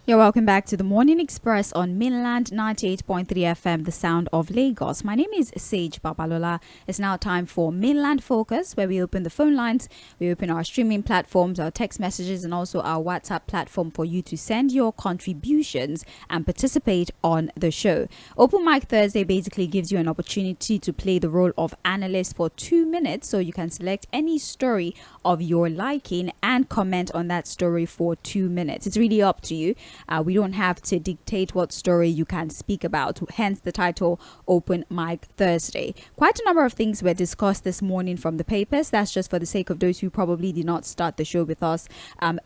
You're welcome back to the Morning Express on Mainland 98.3 FM, the sound of Lagos. My name is Sage Babalola. It's now time for Mainland Focus, where we open the phone lines, we open our streaming platforms, our text messages, and also our WhatsApp platform for you to send your contributions and participate on the show. Open Mic Thursday basically gives you an opportunity to play the role of analyst for 2 minutes, so you can select any story of your liking and comment on that story for 2 minutes. It's really up to you. We don't have to dictate what story you can speak about, hence the title Open Mic Thursday. Quite a number of things were discussed this morning from the papers. That's just for the sake of those who probably did not start the show with us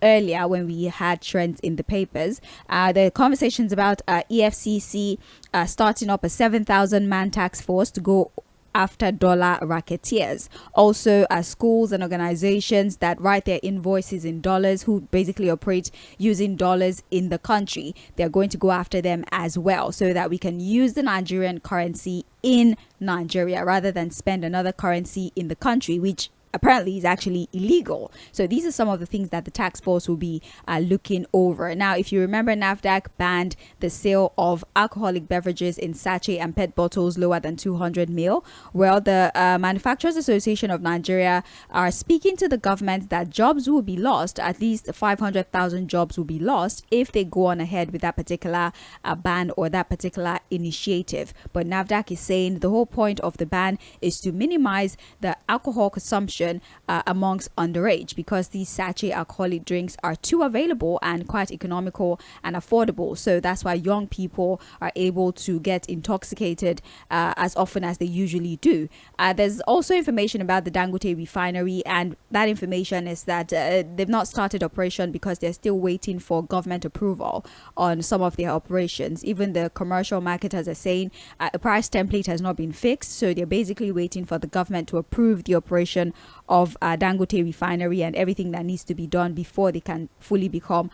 earlier when we had trends in the papers. The conversations about EFCC starting up a 7,000-man task force to go after dollar racketeers. Also, schools and organizations that write their invoices in dollars, who basically operate using dollars in the country, they're going to go after them as well, so that we can use the Nigerian currency in Nigeria rather than spend another currency in the country, which apparently is actually illegal. So these are some of the things that the task force will be looking over. Now, if you remember, NAFDAC banned the sale of alcoholic beverages in sachet and PET bottles lower than 200 ml. Well, the Manufacturers Association of Nigeria are speaking to the government that jobs will be lost. At least 500,000 jobs will be lost if they go on ahead with that particular ban or that particular initiative. But NAFDAC is saying the whole point of the ban is to minimize the alcohol consumption amongst underage, because these sachet alcoholic drinks are too available and quite economical and affordable. So that's why young people are able to get intoxicated as often as they usually do. There's also information about the Dangote refinery, and that information is that they've not started operation because they're still waiting for government approval on some of their operations. Even the commercial marketers are saying a price template has not been fixed, so they're basically waiting for the government to approve the operation of Dangote refinery and everything that needs to be done before they can fully become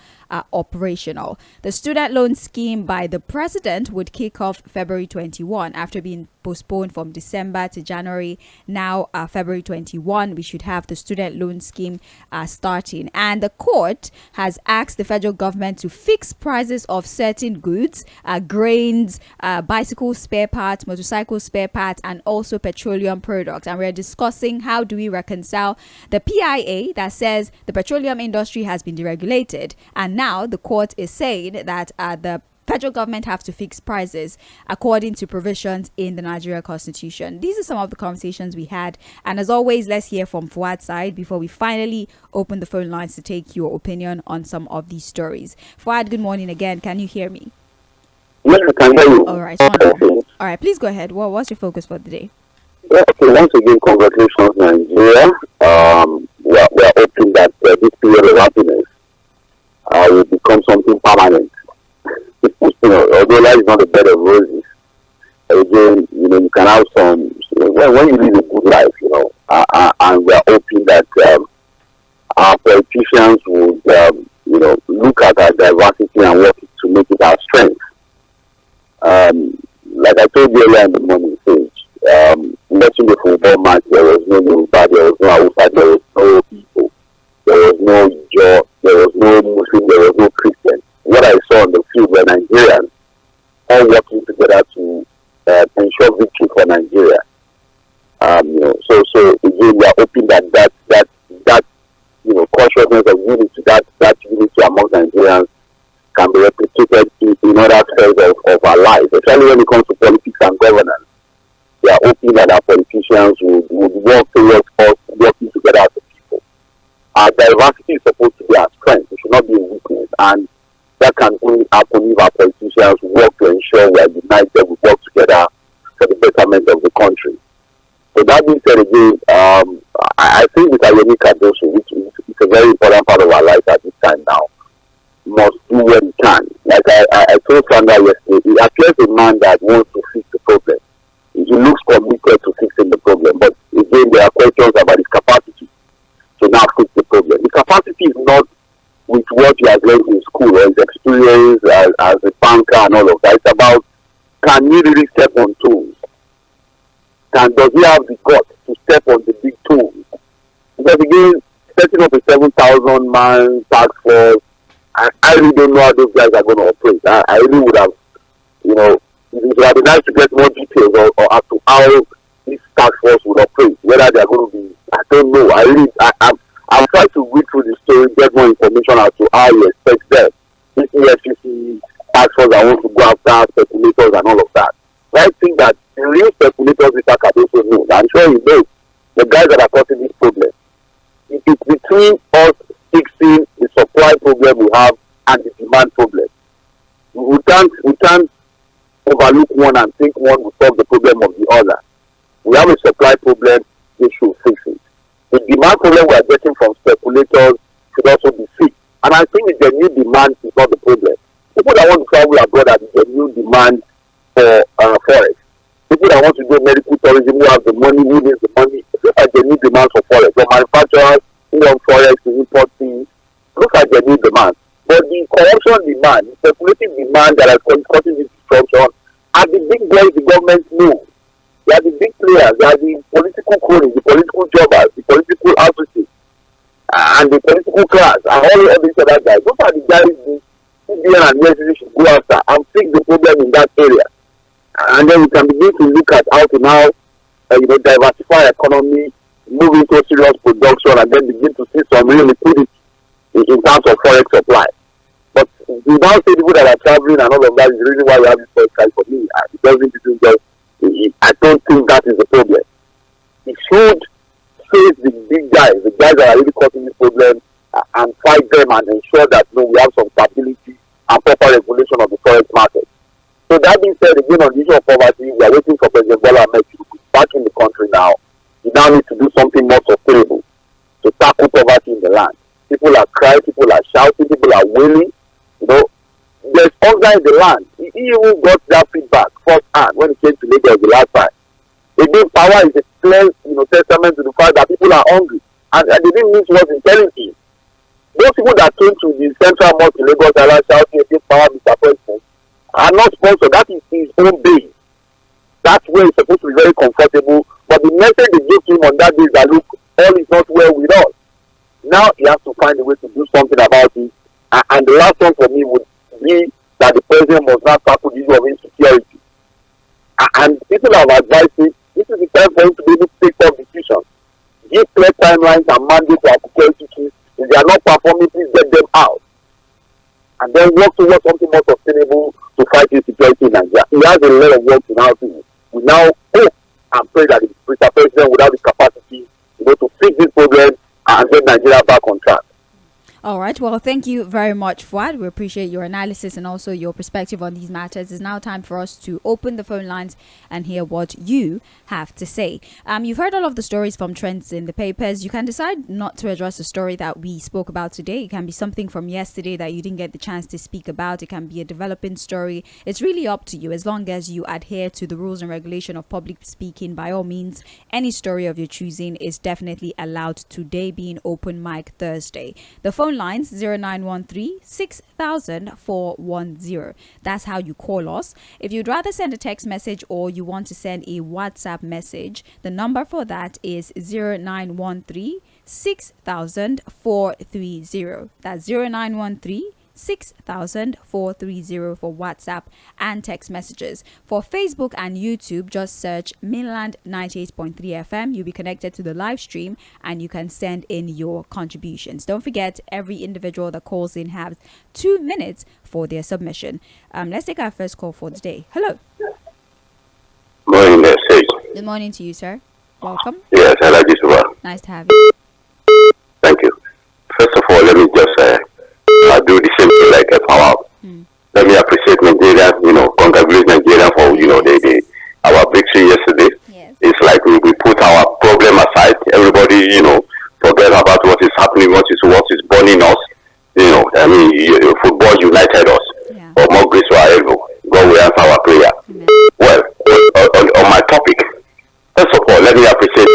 operational. The student loan scheme by the president would kick off February 21 after being postponed from December to January. Now February 21 we should have the student loan scheme starting, and the court has asked the federal government to fix prices of certain goods, grains, bicycle spare parts, motorcycle spare parts, and also petroleum products. And we're discussing how do we reconcile the PIA that says the petroleum industry has been deregulated, and now the court is saying that the federal government have to fix prices according to provisions in the Nigeria Constitution. These are some of the conversations we had, and as always, let's hear from Fuad's side before we finally open the phone lines to take your opinion on some of these stories. Fuad, good morning again. Can you hear me? Yes, I can hear you. All right, wonderful. All right, please go ahead. What's your focus for the day? Yeah, okay, once again, congratulations, Nigeria. We are hoping that this period of happiness will become something permanent. Although life is not a bed of roses, again, you can have some, when you live a good life, and we are hoping that our politicians would, look at our diversity and work to make it our strength. Like I told you earlier in the morning stage, watching the football match, there was no Yoruba, there was no Hausa, there was no people, there was no Jaw, there was no Muslim, there was no Christian. What I saw on the field were Nigerians all working together to ensure victory for Nigeria. So again, we are hoping that consciousness of unity, that unity among Nigerians can be replicated in other spheres of our lives, especially when it comes to politics and governance. We are hoping that our politicians would work towards us working together as a people. Our diversity is supposed to be our strength. It should not be a weakness. And that can only happen if our politicians work to ensure we are united, we work together for the betterment of the country. So that being said, again, I think with Alomi Kadoso, which is a very important part of our life at this time now, must do what he can. Like I told Sandra yesterday, he appears a man that wants to fix the problem. He looks committed to fixing the problem, but again, there are questions about his capacity to now fix the problem. The capacity is not with what he has learned in school or his experience as a banker and all of that. It's about, can he really step on toes? Does he have the guts to step on the big toes? Because again, setting up a 7,000-man task force I really don't know how those guys are going to operate. I really would have, it would have been nice to get more details or as to how this task force would operate, whether they are going to be, I don't know. I'm trying to read through the story, get more information as to how you expect them. This EFCC task force that wants to go after speculators and all of that. So I think that the real speculators Mr. Cardoso knows. I'm sure he knows the guys that are causing this problem. It is between us fixing the supply problem we have and the demand problem. We can't overlook one and think one will solve the problem of the other. We have a supply problem, they should fix it. The demand problem we are getting from speculators should also be fixed. And I think the new demand is not the problem. People that want to travel abroad have the new demand for forex. People that want to do medical tourism, who have the money, who needs the money, look at the new demand for forex. The manufacturers who want forex to import things, look at the new demand. But the corruption demand, the speculative demand that is causing this disruption, are the big boys the government know. They are the big players, they are the political cronies, the political jobbers, the political associates, and the political class, and all these other guys. Those are the guys the CBN and USDC should go after and fix the problem in that area. And then we can begin to look at how to now, diversify economy, move into serious production, and then begin to see some real liquidity in terms of forex supply. But we now say people that are traveling and all of that is the reason why we have this forex price for me. It doesn't just, I don't think that is the problem. It should face the big guys, the guys that are really causing this problem, and fight them and ensure that we have some stability and proper regulation of the forex market. So that being said, again, on the issue of poverty, we are waiting for President Bola Ahmed to be back in the country now. We now need to do something more sustainable to tackle poverty in the land. People are crying, people are shouting, people are wailing. There's hunger in the land. He even got that feedback firsthand when he came to Lagos the last time. Again, power is a clear, testament to the fact that people are hungry, and they didn't miss what he's telling you. Those people that came to the central mosque in Lagos and shouting against power disappointment are not sponsored. That is his own base. That's where he's supposed to be very comfortable. But the message they gave to him on that day is that, look, all is not well with us. Now he has to find a way to do something about it. And the last one for me would be that the president must not tackle the issue of insecurity. And people have advised me, this is the time for him to be able to take tough decisions. Give clear timelines and mandates to our security chiefs. If they are not performing, please get them out. And then work towards something more sustainable to fight insecurity in Nigeria. He has a lot of work to now do. We now hope and pray that the Mr. President would have the capacity to fix this problem and get Nigeria back on track. All right. Well, thank you very much, Fuad. We appreciate your analysis and also your perspective on these matters. It's now time for us to open the phone lines and hear what you have to say. You've heard all of the stories from trends in the papers. You can decide not to address a story that we spoke about today. It can be something from yesterday that you didn't get the chance to speak about. It can be a developing story. It's really up to you. As long as you adhere to the rules and regulation of public speaking, by all means, any story of your choosing is definitely allowed today, being Open Mic Thursday. The phone lines 0913 6000 410. That's how you call us. If you'd rather send a text message or you want to send a WhatsApp message, the number for that is 0913 6000 430. That's 0913 6000 430 for WhatsApp and text messages. For Facebook and YouTube, just search Mainland 98.3 FM. You'll be connected to the live stream and you can send in your contributions. Don't forget, every individual that calls in has 2 minutes for their submission. Let's take our first call for today. Hello. Morning, Sage. Good morning to you, sir. Welcome. Yes, I like this one. Nice to have you. Thank you. First of all, let me just do the same thing like a power. Let me appreciate Nigeria, congratulate Nigeria for, our victory yesterday. Yes. It's like we put our problem aside. Everybody, forget about what is happening, what is burning us. Football united us. Yeah. But more grace to our elbow. God will answer our prayer. Amen. Well, on my topic, first of all, let me appreciate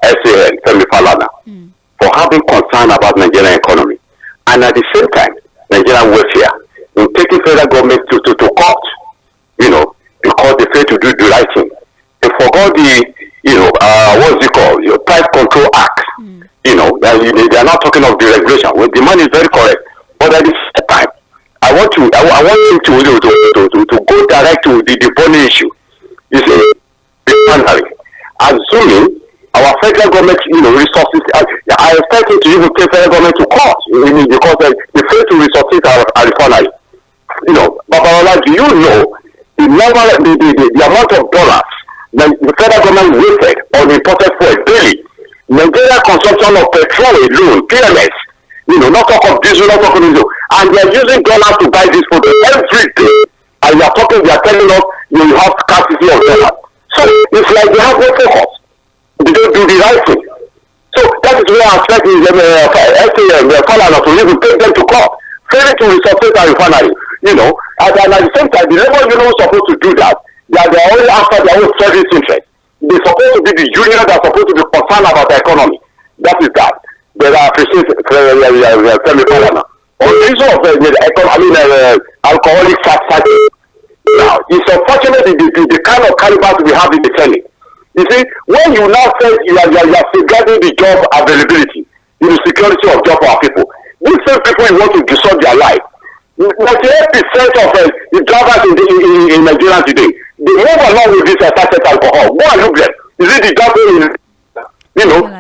SAN, Femi Falana, for having concern about Nigerian economy. And at the same time, Nigerian welfare, in taking federal government to court, because they fail to do the right thing. They forgot what's it called, your Price Control Act. They are not talking of the regulation. Well, the man is very correct. But at the same time, I want you to go direct to the burning issue. You see, assuming our federal government, resources. I expect you to even take federal government to court because they fail to resources our refinery. Babalola, do you know the amount of dollars that the federal government wasted on imported fuel daily? Nigeria consumption of petrol alone, PLS, not talk of diesel, not talk of diesel, and they are using dollars to buy this food every day. And they are telling us you have scarcity of dollars. So it's like they have no focus. They don't do the right thing. So that is where I expect the Falana to even take them to court, failing to resuscitate our refinery. And at the same time, the labor union is supposed to do that. They are only after their own service interest. They're supposed to be the union that are supposed to be concerned about the economy. That is that. But I appreciate Falana. On the issue of alcoholic factor. Now, it's unfortunate the kind of caliber we have in the telling. You see, when you now say you are safeguarding the job availability, the security of job for our people, these same people you want to destroy their life. 98% of the drivers in Nigeria today, they move along with this sachet alcohol. Go and look them. Is it the job they move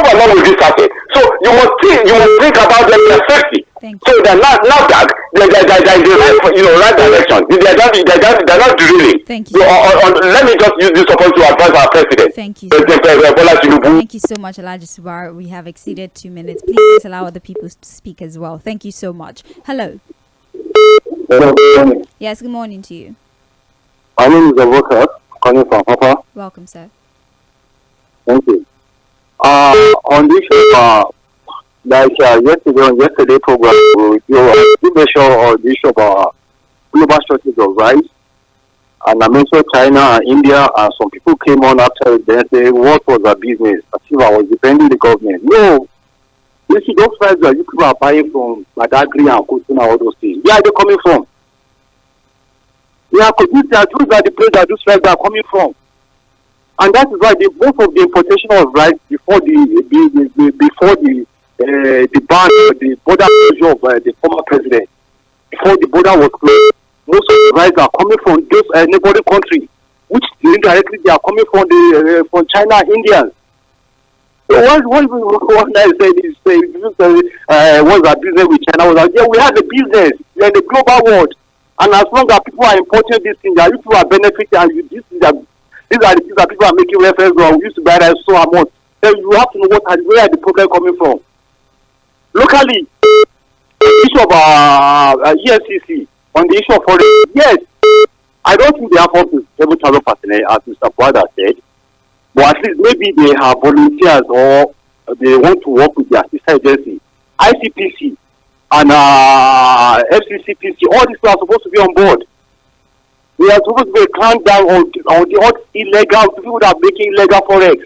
along with this sachet. So you must think about their safety. So they're not that they're in the right direction. They're not drilling. Thank you. So, let me just use this opportunity to advise our president. Thank you. Thank you so much, Elijah Subar. We have exceeded 2 minutes. Please allow other people to speak as well. Thank you so much. Hello. Hello. Yes, good morning to you. My name is Avokat, calling from Papa. Welcome, sir. Thank you. On this yesterday program, you mentioned on the issue of global shortage of rice, and I mentioned China and India, and some people came on after they say what was our business, as if I was defending the government. No, you see those rice that you people are buying from Badagry and Kutuna, all those things. Where are they coming from? These are the place that those rice are coming from. And that is why most of the importation of rice before the ban, the border closure of the former president, before the border was closed, most of the rice are coming from those neighboring countries, which indirectly they are coming from China and India. So what I said is, what's our business with China? We have a business. We are in the global world, and as long as people are importing these things, people are benefiting, and these are the things that people are making reference to. We used to buy rice so much. Then you have to know where the problem coming from. Locally, the issue of EFCC on the issue of foreign, yes, I don't think they have up to 7,000 personnel, as Mr. Bwada said, but at least maybe they have volunteers or they want to work with their sister agency, ICPC and FCCPC. All these people are supposed to be on board. We are supposed to be clamped down on the illegal people that are making illegal forex,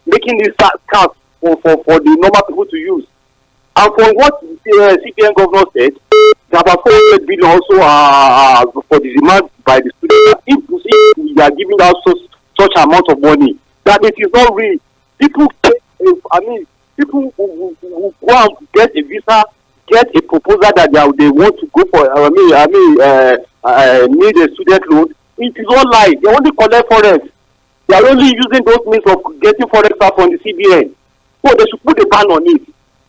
making these cards for the normal people to use. And from what the CPN governor said, about 400 billion also for the demand by the students. If we are giving out such amount of money, that it is not real. People people who go and get a visa, get a proposal that they want to go for. Need a student loan. It is all lie. They only collect forex. They are only using those means of getting forex out from the CBN. So they should put a ban on it.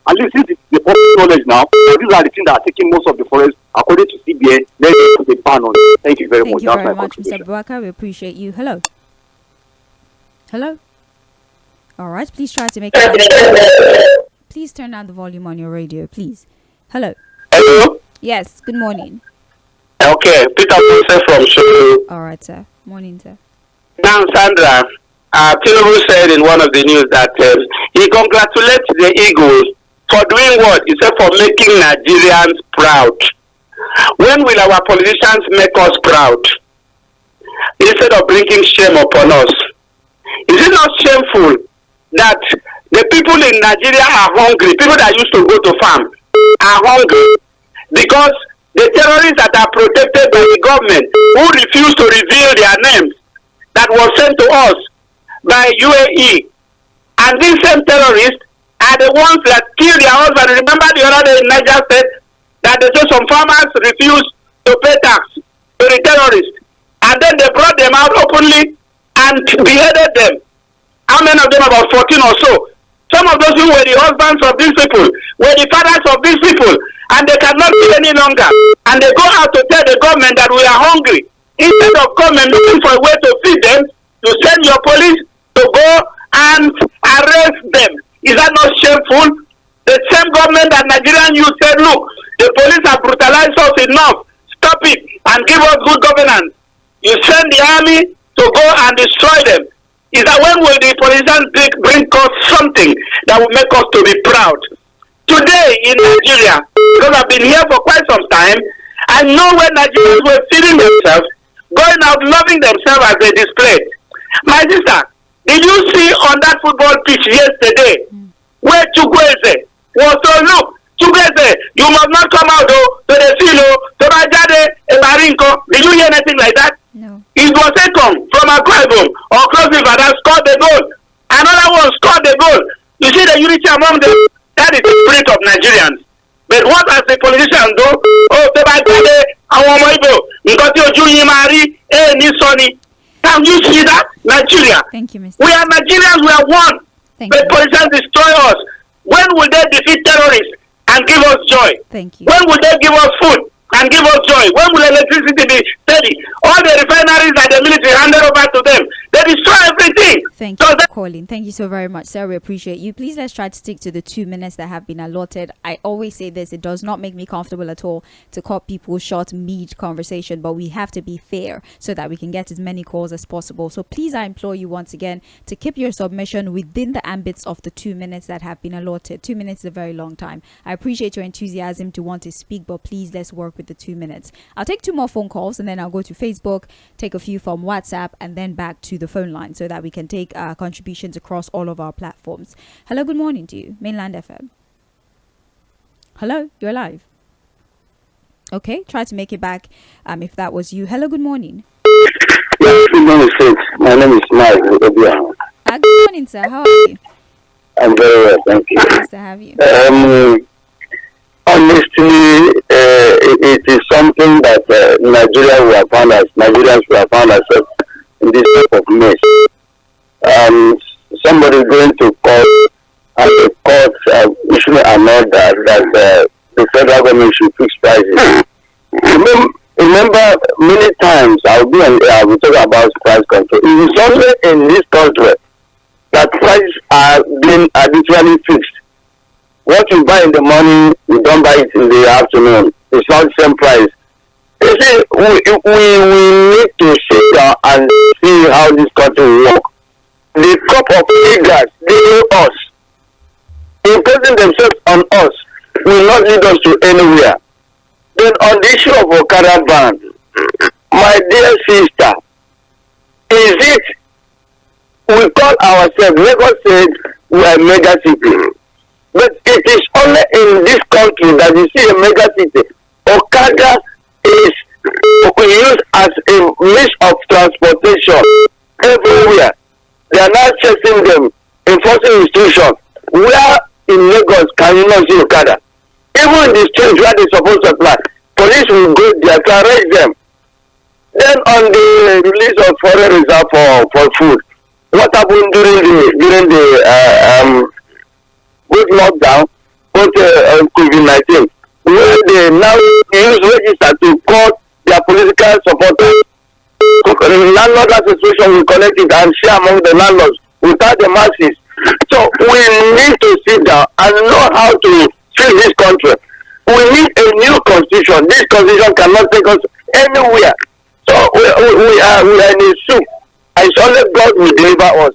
At least this is the public knowledge now. These are the things that are taking most of the forest according to CBN. Let us put a ban on it. Thank you very much. Thank you very much, Mr. Bwaka. We appreciate you. Hello. Hello. All right. Please try to make it. Please turn down the volume on your radio, please. Hello. Hello. Yes. Good morning. Okay, Peter Wilson from Show. All right, sir. Morning, sir. Now, Sandra, Tinubu said in one of the news that he congratulates the Eagles for doing what? He said for making Nigerians proud. When will our politicians make us proud? Instead of bringing shame upon us. Is it not shameful that the people in Nigeria are hungry? People that used to go to farm are hungry because the terrorists that are protected by the government who refuse to reveal their names that was sent to us by UAE, and these same terrorists are the ones that kill their husband. Remember the other day in Niger State that they say some farmers refused to pay tax to the terrorists, and then they brought them out openly and beheaded them. How many of them? About 14 or so. Some of those who were the husbands of these people, were the fathers of these people, and they cannot live any longer. And they go out to tell the government that we are hungry. Instead of government looking for a way to feed them, to send your police to go and arrest them. Is that not shameful? The same government that Nigerian youth said, look, the police have brutalized us enough. Stop it and give us good governance. You send the army to go and destroy them. Is that when will the politicians bring us something that will make us to be proud? Today in Nigeria, because I've been here for quite some time, I know when Nigerians were feeding themselves, going out loving themselves as they displayed. My sister, did you see on that football pitch yesterday where Tğᴇ was so look, Tğᴇ, you must not come out to the field, to Rajade, Marinko. Did you hear anything like that? No. It was second from a Cᴏ or Cross River that scored the goal. Another one scored the goal. You see the unity among them. That is the spirit of Nigerians. But what does the politicians do? Oh, Tebajade, Awomo Ibo, Nkoti Ojuyi Mari, Nisoni. Can you see that? Nigeria. Thank you, Mr. We are Nigerians, we are one. Thank But you. politicians destroy us. When will they defeat terrorists and give us joy? Thank you. When will they give us food and give us joy? When will electricity be steady? All the refineries that the military handed over to them, they destroy everything. Thank So you for calling. Thank you so very much, sir. We appreciate you. Please let's try to stick to the 2 minutes that have been allotted. I always say this, it does not make me comfortable at all to cut people short mid conversation, but we have to be fair so that we can get as many calls as possible. So please, I implore you once again to keep your submission within the ambits of the 2 minutes that have been allotted. 2 minutes is a very long time. I appreciate your enthusiasm to want to speak, but please let's work with the 2 minutes. I'll take 2 more phone calls and then I'll go to Facebook, take a few from WhatsApp, and then back to the phone line so that we can take contributions across all of our platforms. Hello, good morning to you, Mainland FM. Hello, you're live. Okay, try to make it back if that was you. Hello, good morning. Yes, good morning, Sid. My name is Mike. Good morning, sir. How are you? I'm very well, thank you. Nice to have you. Honestly, it is something that Nigerians will have found ourselves in this type of mess. Somebody going to court and the court issuing an order that the federal government should fix prices. Remember, many times I will talk about price control. It is only in this country that prices are being arbitrarily fixed. What you buy in the morning, you don't buy it in the afternoon. It's not the same price. You see, we need to sit down and see how this country will work. The crop of leaders, they know us. Imposing themselves on us will not lead us to anywhere. Then on the issue of Okada ban, my dear sister, is it, we call ourselves, Lagos said we are mega city. But it is only in this country that you see a mega city. Okada is used as a means of transportation everywhere. They are now chasing them, enforcing institutions. Where in Lagos can you not see Okada? Even in the streets where they're supposed to apply, police will go there to arrest them. Then on the release of foreign reserve for food, what happened during the both lockdown, both COVID-19, where they now use register to call their political supporters. Landlord association will connect it and share among the landlords without the masses. So we need to sit down and know how to fix this country. We need a new constitution. This constitution cannot take us anywhere. So we are in a soup. And it's only God will deliver us.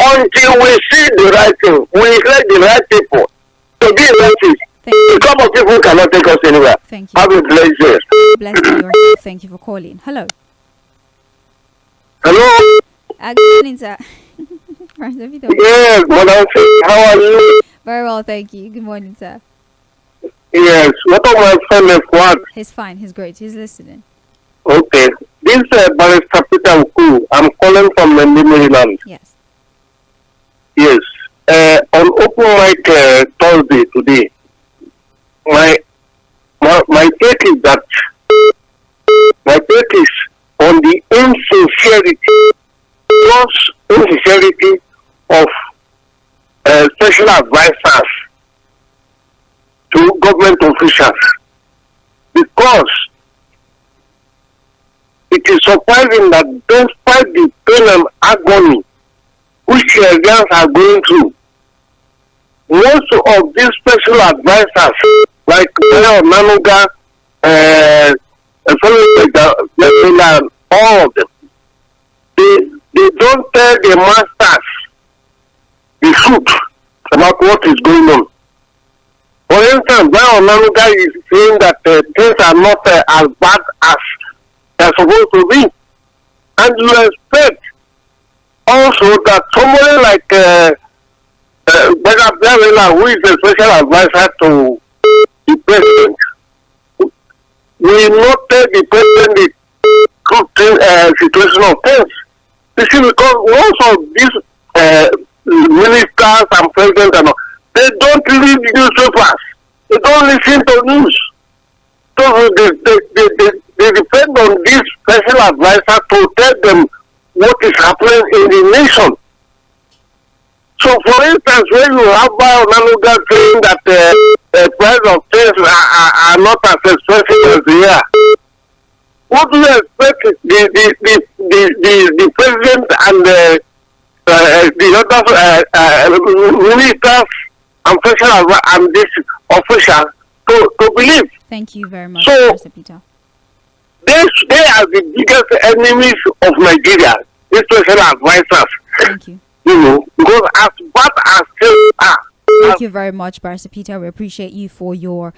Until we see the right thing, we elect the right people to be elected. A couple of people cannot take us anywhere. Thank you. Have a blessed day. Bless you yourself. Thank you for calling. Hello. Hello? Good morning, sir. Yes, Madam, how are you? Very well, thank you. Good morning, sir. Yes, what of my friend F1? He's fine. He's great. He's listening. Okay. This Barrister Peter Uku, I'm calling from Mainland. Yes. Yes. on open mic Thursday today, my take is that on the gross insincerity of special advisors to government officials, because it is surprising that despite the pain and agony which Nigerians are going through, most of these special advisors, like Nanuga, all of them, they don't tell the masters the truth about what is going on. For instance, Nanuga is saying that things are not as bad as they're supposed to be. And you expect also that somebody like who is a special advisor to the president, will not tell the president the truth situation of things. You see, because most of these ministers and presidents and all, they don't read newspapers. They don't listen to news. So they depend on this special advisor to tell them what is happening in the nation. So, for instance, when you have Nanuga saying that the price of things are not as expensive as they are, what do you expect the president and the other ministers and this officials to believe? Thank you very much, so, Mr. Peter. They are the biggest enemies of Nigeria, these special advisors. Thank you. You know, because as bad as things are. Thank you very much, Barrister Peter. We appreciate you for your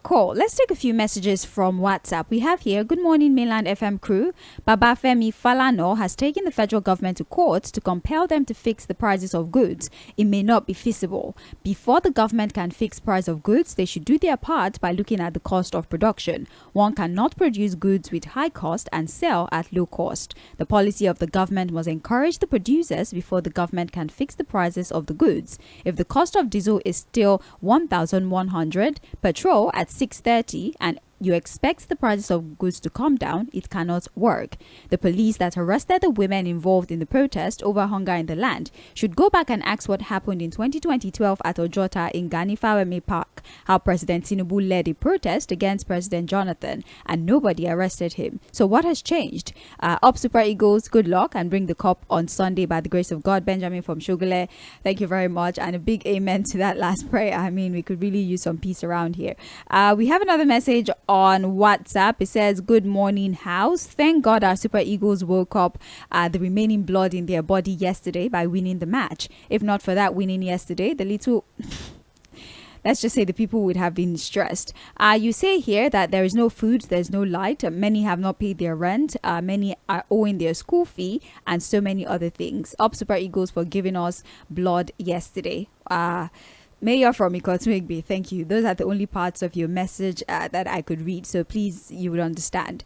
call. Let's take a few messages from WhatsApp. We have here, good morning, Mainland FM crew. Babafemi Falano has taken the federal government to court to compel them to fix the prices of goods. It may not be feasible. Before the government can fix price of goods, they should do their part by looking at the cost of production. One cannot produce goods with high cost and sell at low cost. The policy of the government must encourage the producers before the government can fix the prices of the goods. If the cost of diesel is still 1,100, petrol at 630, and you expect the prices of goods to come down, it cannot work. The police that arrested the women involved in the protest over hunger in the land should go back and ask what happened in 2012 at Ojota in Gani Fawemi Park, how President Tinubu led a protest against President Jonathan and nobody arrested him. So what has changed? Up Super Eagles, good luck and bring the cup on Sunday by the grace of God. Benjamin from Shogole, thank you very much, and a big amen to that last prayer. I mean, we could really use some peace around here. We have another message on WhatsApp. It says, good morning, house. Thank God our Super Eagles woke up the remaining blood in their body yesterday by winning the match. If not for that winning yesterday, the little let's just say the people would have been stressed. You say here that there is no food, there's no light. Many have not paid their rent. Many are owing their school fee and so many other things. Up Super Eagles for giving us blood yesterday. Mayor from 꽌ᴜᴜ, thank you. Those are the only parts of your message that I could read, so please, you would understand.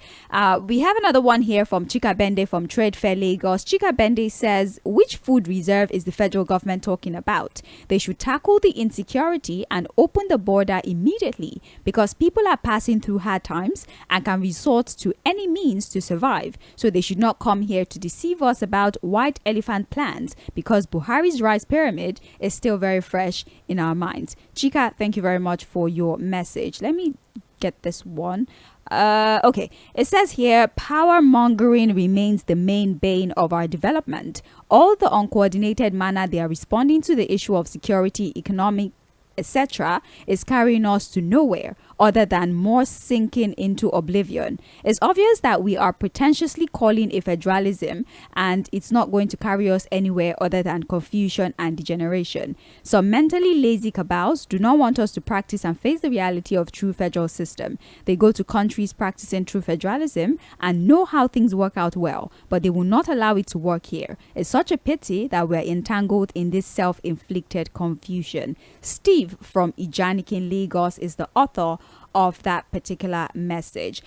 We have another one here from Chika Bende from Trade Fair Lagos. Chika Bende says, which food reserve is the federal government talking about? They should tackle the insecurity and open the border immediately because people are passing through hard times and can resort to any means to survive. So they should not come here to deceive us about white elephant plans because Buhari's rice pyramid is still very fresh in our minds. Chika, thank you very much for your message. Let me get this one. Okay, it says here, power mongering remains the main bane of our development. All the uncoordinated manner they are responding to the issue of security, economic, etc., is carrying us to nowhere other than more sinking into oblivion. It's obvious that we are pretentiously calling it federalism, and it's not going to carry us anywhere other than confusion and degeneration. Some mentally lazy cabals do not want us to practice and face the reality of true federal system. They go to countries practicing true federalism and know how things work out well, but they will not allow it to work here. It's such a pity that we're entangled in this self-inflicted confusion. Steve from Ijanikin, Lagos is the author of that particular message.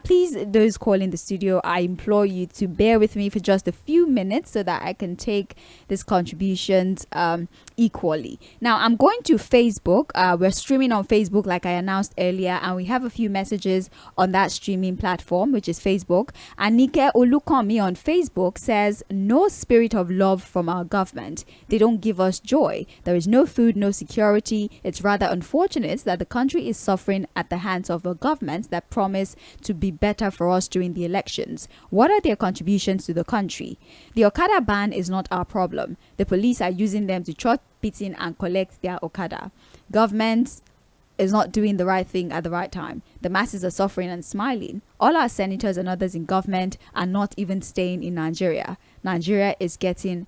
Please, those calling the studio, I implore you to bear with me for just a few minutes so that I can take these contributions equally. Now, I'm going to Facebook. We're streaming on Facebook like I announced earlier, and we have a few messages on that streaming platform, which is Facebook. Anike Olukomi on Facebook says, no spirit of love from our government. They don't give us joy. There is no food, no security. It's rather unfortunate that the country is suffering at the hands of a government that promised to be better for us during the elections. What are their contributions to the country? The Okada ban is not our problem. The police are using them to chop, beating and collect their Okada. Government is not doing the right thing at the right time. The masses are suffering and smiling. All our senators and others in government are not even staying in Nigeria. Nigeria is getting...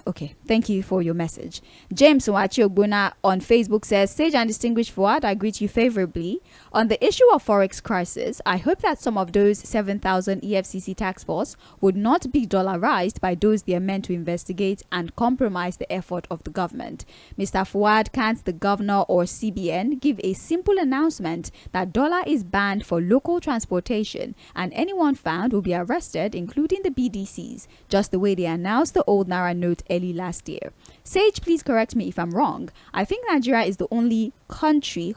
okay, thank you for your message. James Ogbuna on Facebook says, Sage and distinguished Fuad, I greet you favorably. On the issue of forex crisis, I hope that some of those 7,000 EFCC tax force would not be dollarized by those they are meant to investigate and compromise the effort of the government. Mr. Fuad, can't the governor or CBN give a simple announcement that dollar is banned for local transportation and anyone found will be arrested, including the BDCs, just the way they announced the old Naira note early last year. Sage, please correct me if I'm wrong. I think Nigeria is the only country,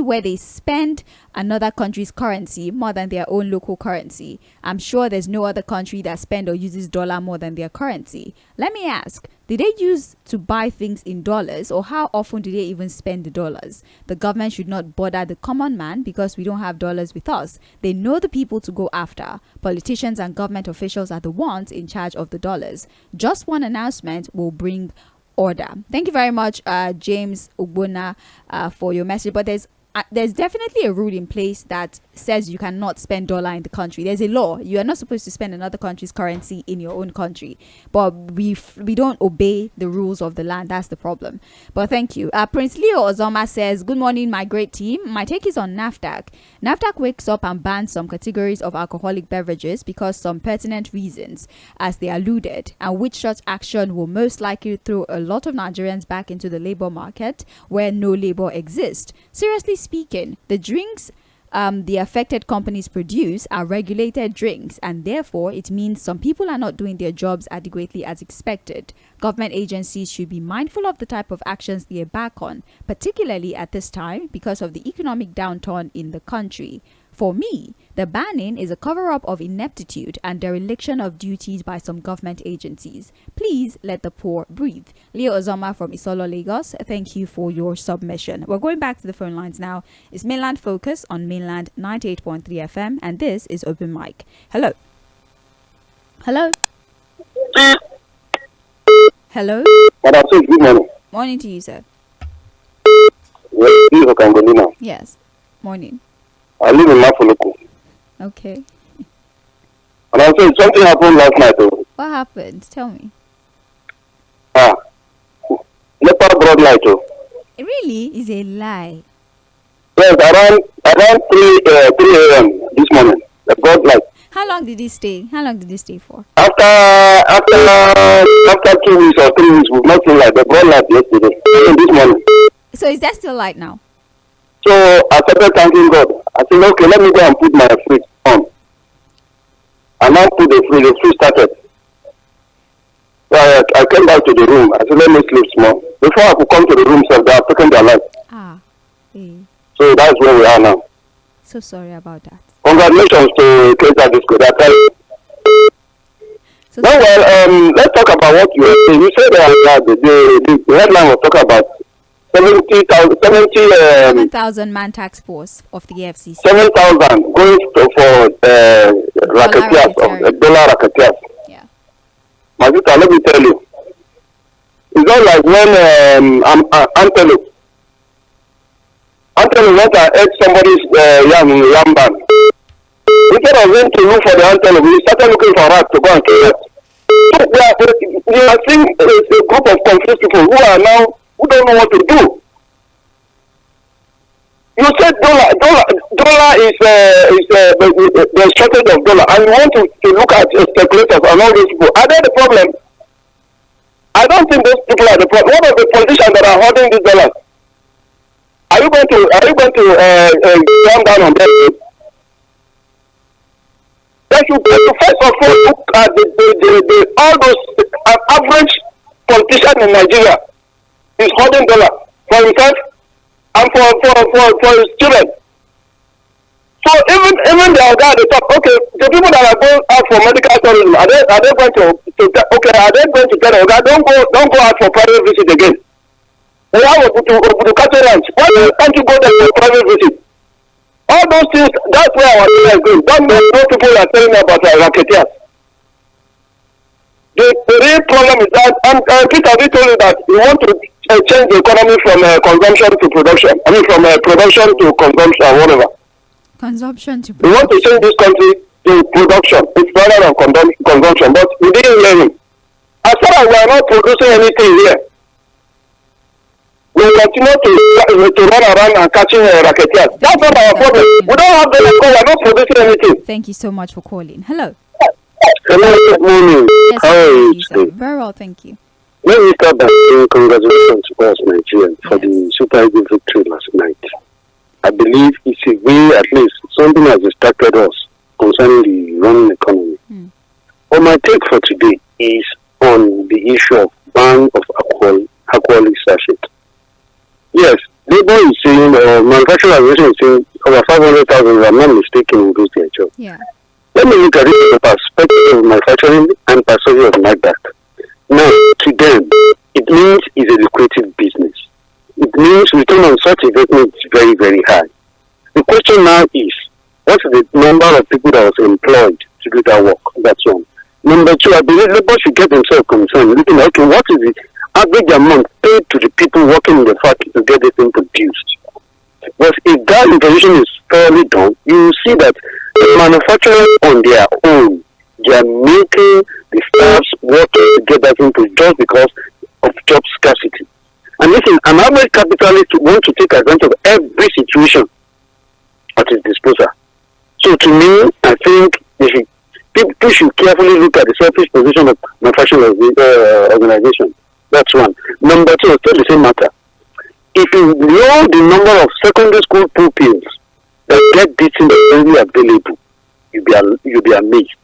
where they spend another country's currency more than their own local currency. I'm sure there's no other country that spend or uses dollar more than their currency. Let me ask, did they use to buy things in dollars, or how often do they even spend the dollars? The government should not bother the common man because we don't have dollars with us. They know the people to go after. Politicians and government officials are the ones in charge of the dollars. Just one announcement will bring order. Thank you very much, James Ogbona, for your message. But there's definitely a rule in place that says you cannot spend dollar in the country. There's a law. You are not supposed to spend another country's currency in your own country. But we don't obey the rules of the land. That's the problem. But thank you. Prince Leo Ozoma says, good morning, my great team. My take is on NAFDAC. NAFDAC wakes up and bans some categories of alcoholic beverages because some pertinent reasons, as they alluded, and which such action will most likely throw a lot of Nigerians back into the labor market where no labor exists. Seriously speaking, the drinks the affected companies produce are regulated drinks, and therefore it means some people are not doing their jobs adequately as expected. Government agencies should be mindful of the type of actions they embark on, particularly at this time because of the economic downturn in the country. For me, the banning is a cover-up of ineptitude and dereliction of duties by some government agencies. Please let the poor breathe. Leo Ozoma from Isolo, Lagos, thank you for your submission. We're going back to the phone lines now. It's Mainland Focus on Mainland 98.3 FM, and this is Open Mic. Hello. Hello. Hello. Good morning. Morning to you, sir. Yes. Morning. I live in Mafoloku. Okay. And I'm saying something happened last night. What happened? Tell me. Leopard broad light. It really is a lie. Yes, around 3 a.m. this morning. The broad light. How long did he stay? How long did he stay for? After 2 weeks or 3 weeks, we've not seen light. The broad light yesterday. This morning. So is there still light now? So I started thanking God. I said, okay, let me go and put my fridge on. And now put the fridge started. So I came back to the room. I said, let me sleep small. Before I could come to the room, so they have taken their life. So that's where we are now. So sorry about that. Congratulations to Twitter Disco. So let's talk about what you were saying. You said that the headline was talking about 7,000 man task force of the FCC. 7,000 going for dollar racketeers. Yeah. My sister, let me tell you, it's not like when Antelope went and ate somebody's yam ban. Instead of going to look for the antelope, we started looking for rats to go and kill it. So we are seeing a group of confused people who don't know what to do. You said dollar is the shortage of dollar, and you want to look at speculators and all these people. Are they the problem? I don't think those people are the problem. What are the politicians that are holding these dollars? Are you going to calm down on that? That you go to first of all look at all those average politician in Nigeria is holding dollar for himself and for his children. So even the guy at the top, okay, the people that are going out for medical tourism, are they going to tell them, okay, don't go out for private visit again? We have to catch a ranch. Why can't you go there for private visit? All those things, that's where our data is going. Don't know those people are telling about racketeers. The real problem is that, and Peter, we told you that we want to change the economy from consumption to production. I mean, from production to consumption or whatever. Consumption to production. We want to change this country to production. It's rather than consumption, but we didn't hear him. As far as we are not producing anything here, we continue to run around and catching racketeers. That's not our problem. We don't have the record. We are not producing anything. Thank you so much for calling. Hello. Hello, good morning. Yes, How are you today? very well, thank you. Let me start by saying congratulations to us Nigerians for the Super Eagles victory last night. I believe it's a way, at least, something has distracted us concerning the running economy. But my take for today is on the issue of ban of alcoholic sachet. Yes, labor is saying, or manufacturing association is saying, over 500,000, if I'm not mistaken, will lose their job. Yeah. Let me look at it from the perspective of manufacturing and perspective of NAFDAC. Now, to them, it means it's a lucrative business. It means return on such investment is very, very high. The question now is, what's the number of people that was employed to do that work? That's one. Number two, I believe labor should get themselves concerned, looking at, okay, what is the average amount paid to the people working in the factory to get this thing produced? But if that information is fairly done, you will see that the manufacturers on their own, they are making the staffs working to get that thing produced just because of job scarcity. And listen, an average capitalist wants to take advantage of every situation at his disposal. So to me, I think people should carefully look at the selfish position of manufacturing organization. That's one. Number two, still the same matter. If you know the number of secondary school pupils that get this thing readily available, you'll be amazed.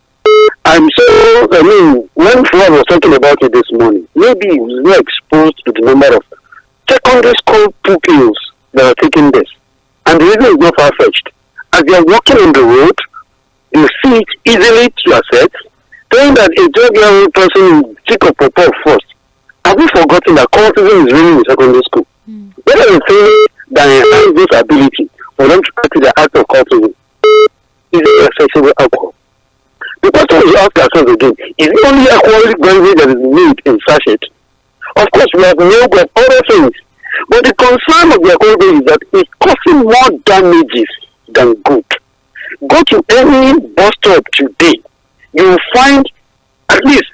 When Fred was talking about it this morning, maybe he was not exposed to the number of secondary school pupils that are taking this. And the reason is not far-fetched. As they are walking on the road, you see it easily to assess, saying that a 12-year-old person is sick of pop first. Have we forgotten that cultism is really in secondary school? What are the things that enhance this ability for them to practice the act of cultism? Is it accessible alcohol? The question we ask ourselves again, is it only alcoholic beverage that is made in sachet? Of course, we have milk and other things. But the concern of the alcohol beverage is that it's causing more damages than good. Go to any bus stop today, you will find at least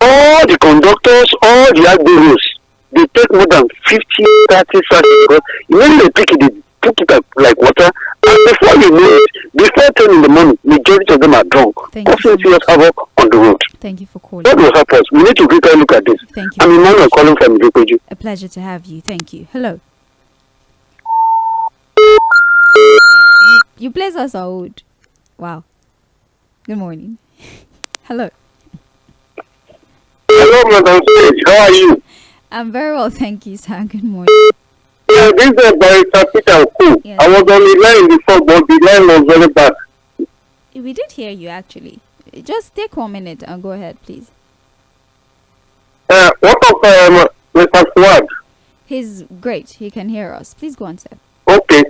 all the conductors, all the admirals, they take more than 50, 30 sachets because when they pick it, they put it up like water. And before you know it, before 10 in the morning, majority of them are drunk. Causing serious havoc on the road. Thank you for calling. That will help us. We need to take a look at this. Thank you. I'm Emmanuel calling from Lɪਧᴇ. A pleasure to have you. Thank you. Hello. You place us out. Wow. Good morning. Hello. Hello, Madam Sage. How are you? I'm very well, thank you, sir. Good morning. This is Barrister Peter Oku. Yes. I was on the line before, but the line was very bad. We did hear you, actually. Just take 1 minute and go ahead, please. What of Mr. Fuad? He's great. He can hear us. Please go on, sir. Okay.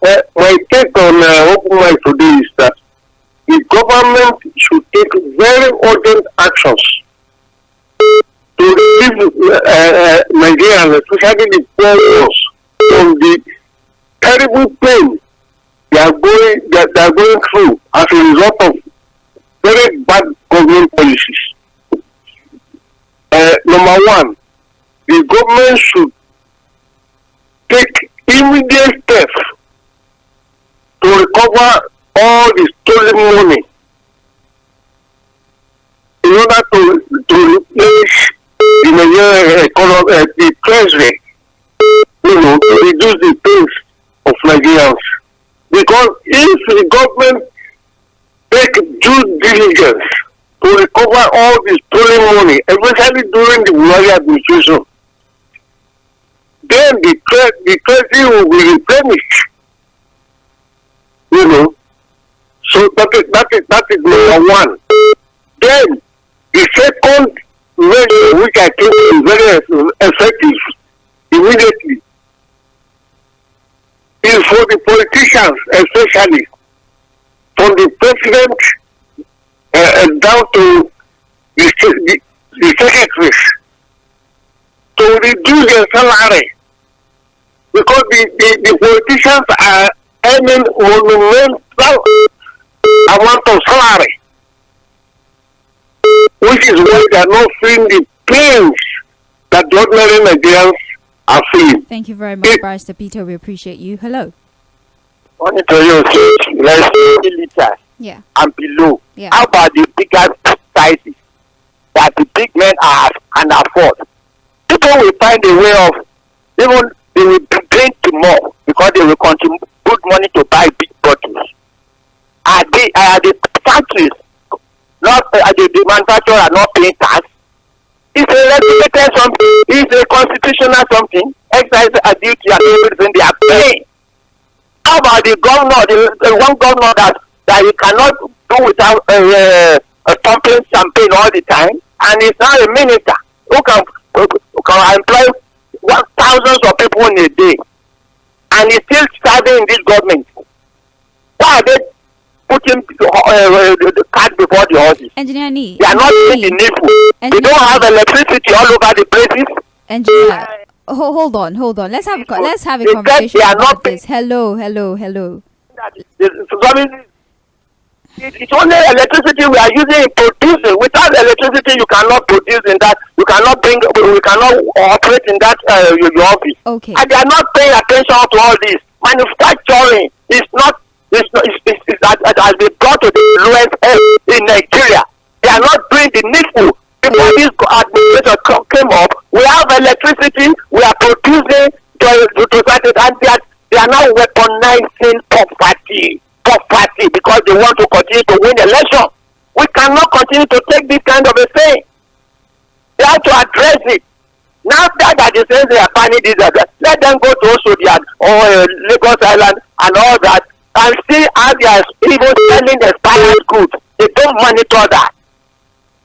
My take on open mic today is that the government should take very urgent actions to relieve Nigerians, especially the poor ones, from the terrible pain they are going through as a result of very bad government policies. Number one, the government should take immediate steps to recover all the stolen money in order to replace the Nigerian economy, the treasury, to reduce the pains of Nigerians. Because if the government take due diligence to recover all the stolen money, especially during the Buhari administration, then the treasury will be replenished. You know, so that is number one. Then the second measure, which I think is very effective immediately, is for the politicians, especially from the president down to the secretaries, to reduce their salary, because the politicians are earning monumental amount of salary, which is why they are not feeling the pains that the ordinary Nigerians are feeling. Thank you very much, Barrister Peter. We appreciate you. Hello. Only to you, let's liters Yeah. and below. Yeah. How about the bigger sizes that the big men can afford? People will find a way of, even they will drink more because they will contribute money to buy big bottles. Are the factories, not the manufacturers are not paying tax? It's a regulated something. It's a constitutional something. Excise a duty and everything they are paying. How about the governor, the one governor that you cannot do without pumping champagne all the time, and he's now a minister who can employ thousands of people in a day, and he's still serving in this government? Why are they putting the cart before the horses? Engineer Nee. They are not doing the needful. They don't have electricity all over the places. Engineer, hold on. Let's have a conversation about this. Hello. It's only electricity we are using in producing. Without electricity, you cannot produce in that. We cannot operate in that your office. Okay. And they are not paying attention to all this. Manufacturing is not. It has been brought to the lowest end in Nigeria. They are not doing the needful. Before this administration came up, we have electricity. We are producing to certain, and they are now weaponizing poverty because they want to continue to win election. We cannot continue to take this kind of a thing. They have to address it. Now that they say they are banning this, let them go to Oshodi or Lagos Island and all that, and see how they are even selling expired goods. They don't monitor that.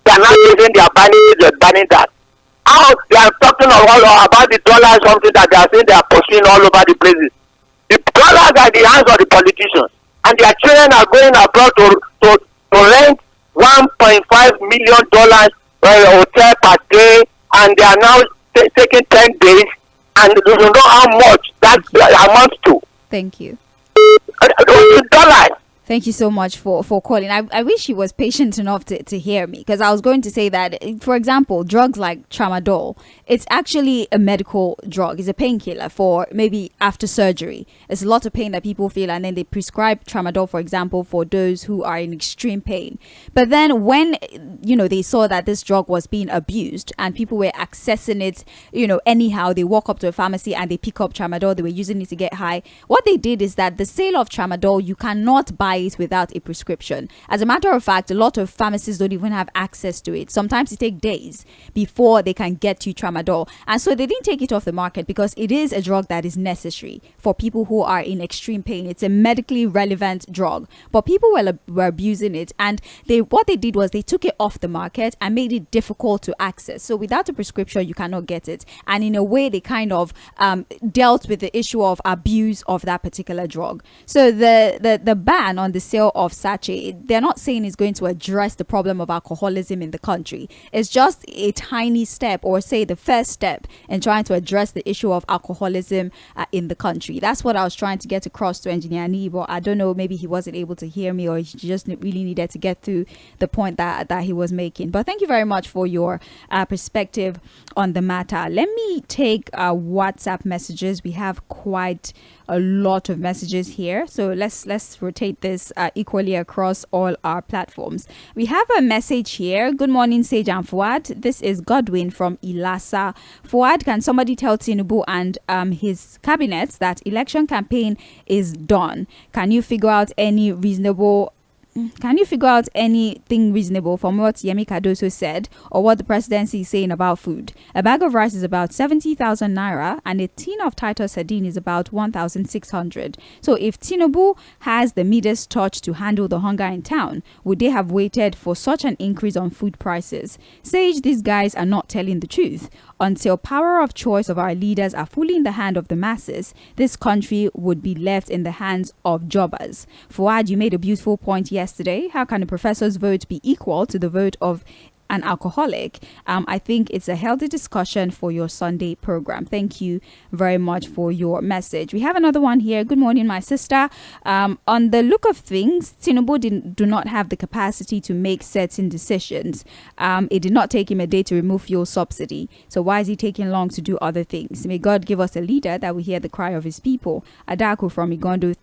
They are not using their banning that. How they are talking about the dollar, something that they are saying they are pursuing all over the places. The dollars are in the hands of the politicians, and their children are going abroad to rent $1.5 million hotel per day, and they are now taking 10 days, and they don't know how much that amounts to. Thank you. $1. Thank you so much for calling. I wish he was patient enough to hear me, because I was going to say that, for example, drugs like tramadol, it's actually a medical drug. It's a painkiller for maybe after surgery. It's a lot of pain that people feel, and then they prescribe tramadol, for example, for those who are in extreme pain. But then when, they saw that this drug was being abused and people were accessing it, anyhow, they walk up to a pharmacy and they pick up tramadol. They were using it to get high. What they did is that the sale of tramadol, you cannot buy it without a prescription. As a matter of fact, a lot of pharmacists don't even have access to it. Sometimes it takes days before they can get you tramadol, and so they didn't take it off the market because it is a drug that is necessary for people who are in extreme pain. It's a medically relevant drug, but people were abusing it, and what they did was they took it off the market and made it difficult to access. So without a prescription, you cannot get it, and in a way they kind of dealt with the issue of abuse of that particular drug. So the ban on the sale of sachet, they're not saying it's going to address the problem of alcoholism in the country. It's just a tiny step, or say the first step, in trying to address the issue of alcoholism in the country. That's what I was trying to get across to Engineer Nee, but I don't know, maybe he wasn't able to hear me, or he just really needed to get through the point that he was making. But thank you very much for your perspective on the matter. Let me take WhatsApp messages. We have quite a lot of messages here, so let's rotate this this equally across all our platforms. We have a message here. Good morning, Sage and Fuad. This is Godwin from Ilasa. Fuad, can somebody tell Tinubu and his cabinets that election campaign is done? Can you figure out anything reasonable from what Yemi Cardoso said or what the presidency is saying about food? A bag of rice is about 70,000 naira and a tin of Titus sardine is about 1,600. So if Tinubu has the Midas touch to handle the hunger in town, would they have waited for such an increase on food prices? Sage, these guys are not telling the truth. Until power of choice of our leaders are fully in the hand of the masses, this country would be left in the hands of jobbers. Fuad, you made a beautiful point yesterday. How can a professor's vote be equal to the vote of an alcoholic? I think it's a healthy discussion for your Sunday program. Thank you very much for your message. We have another one here. Good morning, my sister. On the look of things, Tinubu do not have the capacity to make certain decisions. It did not take him a day to remove fuel subsidy. So why is he taking long to do other things? May God give us a leader that will hear the cry of his people. Adaku from Igondo.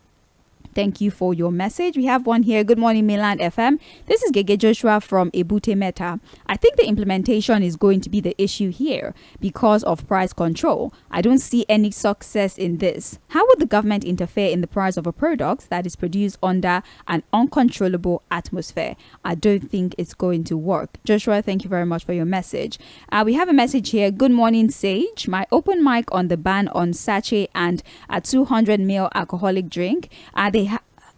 Thank you for your message. We have one here. Good morning, Mainland FM. This is Gege Joshua from Ebute Meta. I think the implementation is going to be the issue here because of price control. I don't see any success in this. How would the government interfere in the price of a product that is produced under an uncontrollable atmosphere? I don't think it's going to work. Joshua, thank you very much for your message. We have a message here. Good morning, Sage. My open mic on the ban on sachet and a 200ml alcoholic drink.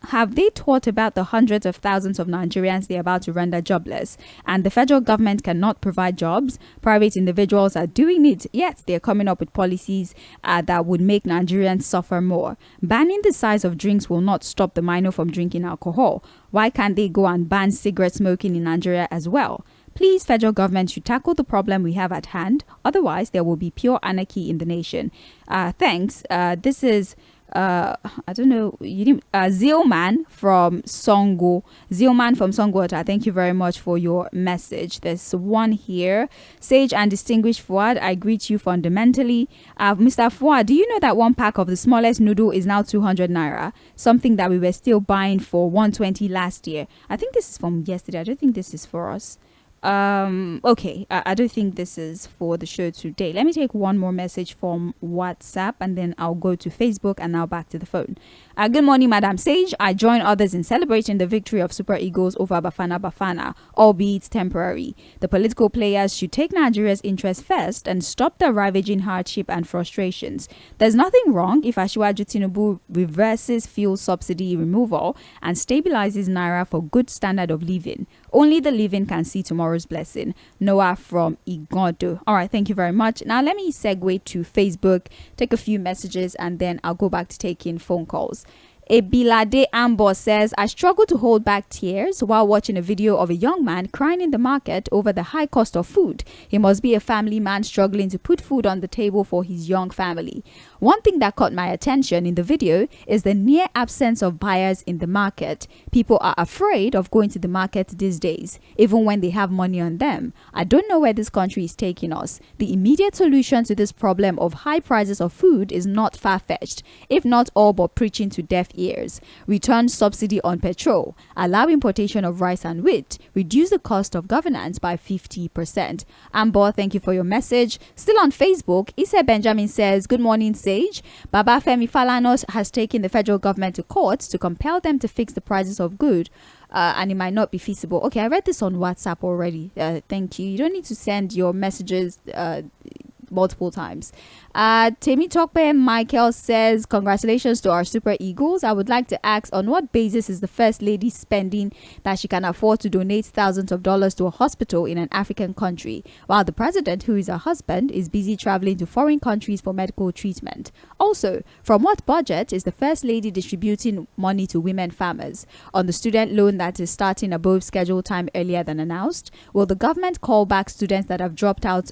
Have they thought about the hundreds of thousands of Nigerians they're about to render jobless? And the federal government cannot provide jobs. Private individuals are doing it, yet they're coming up with policies that would make Nigerians suffer more. Banning the size of drinks will not stop the minor from drinking alcohol. Why can't they go and ban cigarette smoking in Nigeria as well? Please, federal government should tackle the problem we have at hand. Otherwise, there will be pure anarchy in the nation. Thanks. This is... I don't know, Zealman from Songwater. Thank you very much for your message. There's one here. Sage and distinguished Fuad, I greet you fundamentally. Mr. Fuad, do you know that one pack of the smallest noodle is now 200 naira? Something that we were still buying for 120 last year. I think this is from yesterday. I don't think this is for us. Okay, I don't think this is for the show today. Let me take one more message from WhatsApp and then I'll go to Facebook and now back to the phone. Good morning, Madam Sage. I join others in celebrating the victory of Super Eagles over Bafana, albeit temporary. The political players should take Nigeria's interest first and stop the ravaging hardship and frustrations. There's nothing wrong if Asiwaju Tinubu reverses fuel subsidy removal and stabilizes Naira for good standard of living. Only the living can see tomorrow's blessing. Noah from Igondo. All right, thank you very much. Now let me segue to Facebook, take a few messages, and then I'll go back to taking phone calls. Ebilade Ambo says, I struggle to hold back tears while watching a video of a young man crying in the market over the high cost of food. He must be a family man struggling to put food on the table for his young family. One thing that caught my attention in the video is the near absence of buyers in the market. People are afraid of going to the market these days, even when they have money on them. I don't know where this country is taking us. The immediate solution to this problem of high prices of food is not far-fetched, if not all but preaching to deaf ears. Return subsidy on petrol, allow importation of rice and wheat, reduce the cost of governance by 50%. Amber, thank you for your message. Still on Facebook, Issa Benjamin says, good morning, Sage. Baba Femi Falana has taken the federal government to court to compel them to fix the prices of goods. And it might not be feasible. Okay, I read this on WhatsApp already. Thank you. You don't need to send your messages multiple times. Temi Tokpe Michael says, congratulations to our Super Eagles. I would like to ask, on what basis is the First Lady spending that she can afford to donate thousands of dollars to a hospital in an African country, while the President, who is her husband, is busy traveling to foreign countries for medical treatment? Also, from what budget is the First Lady distributing money to women farmers? On the student loan that is starting above schedule time earlier than announced, will the government call back students that have dropped out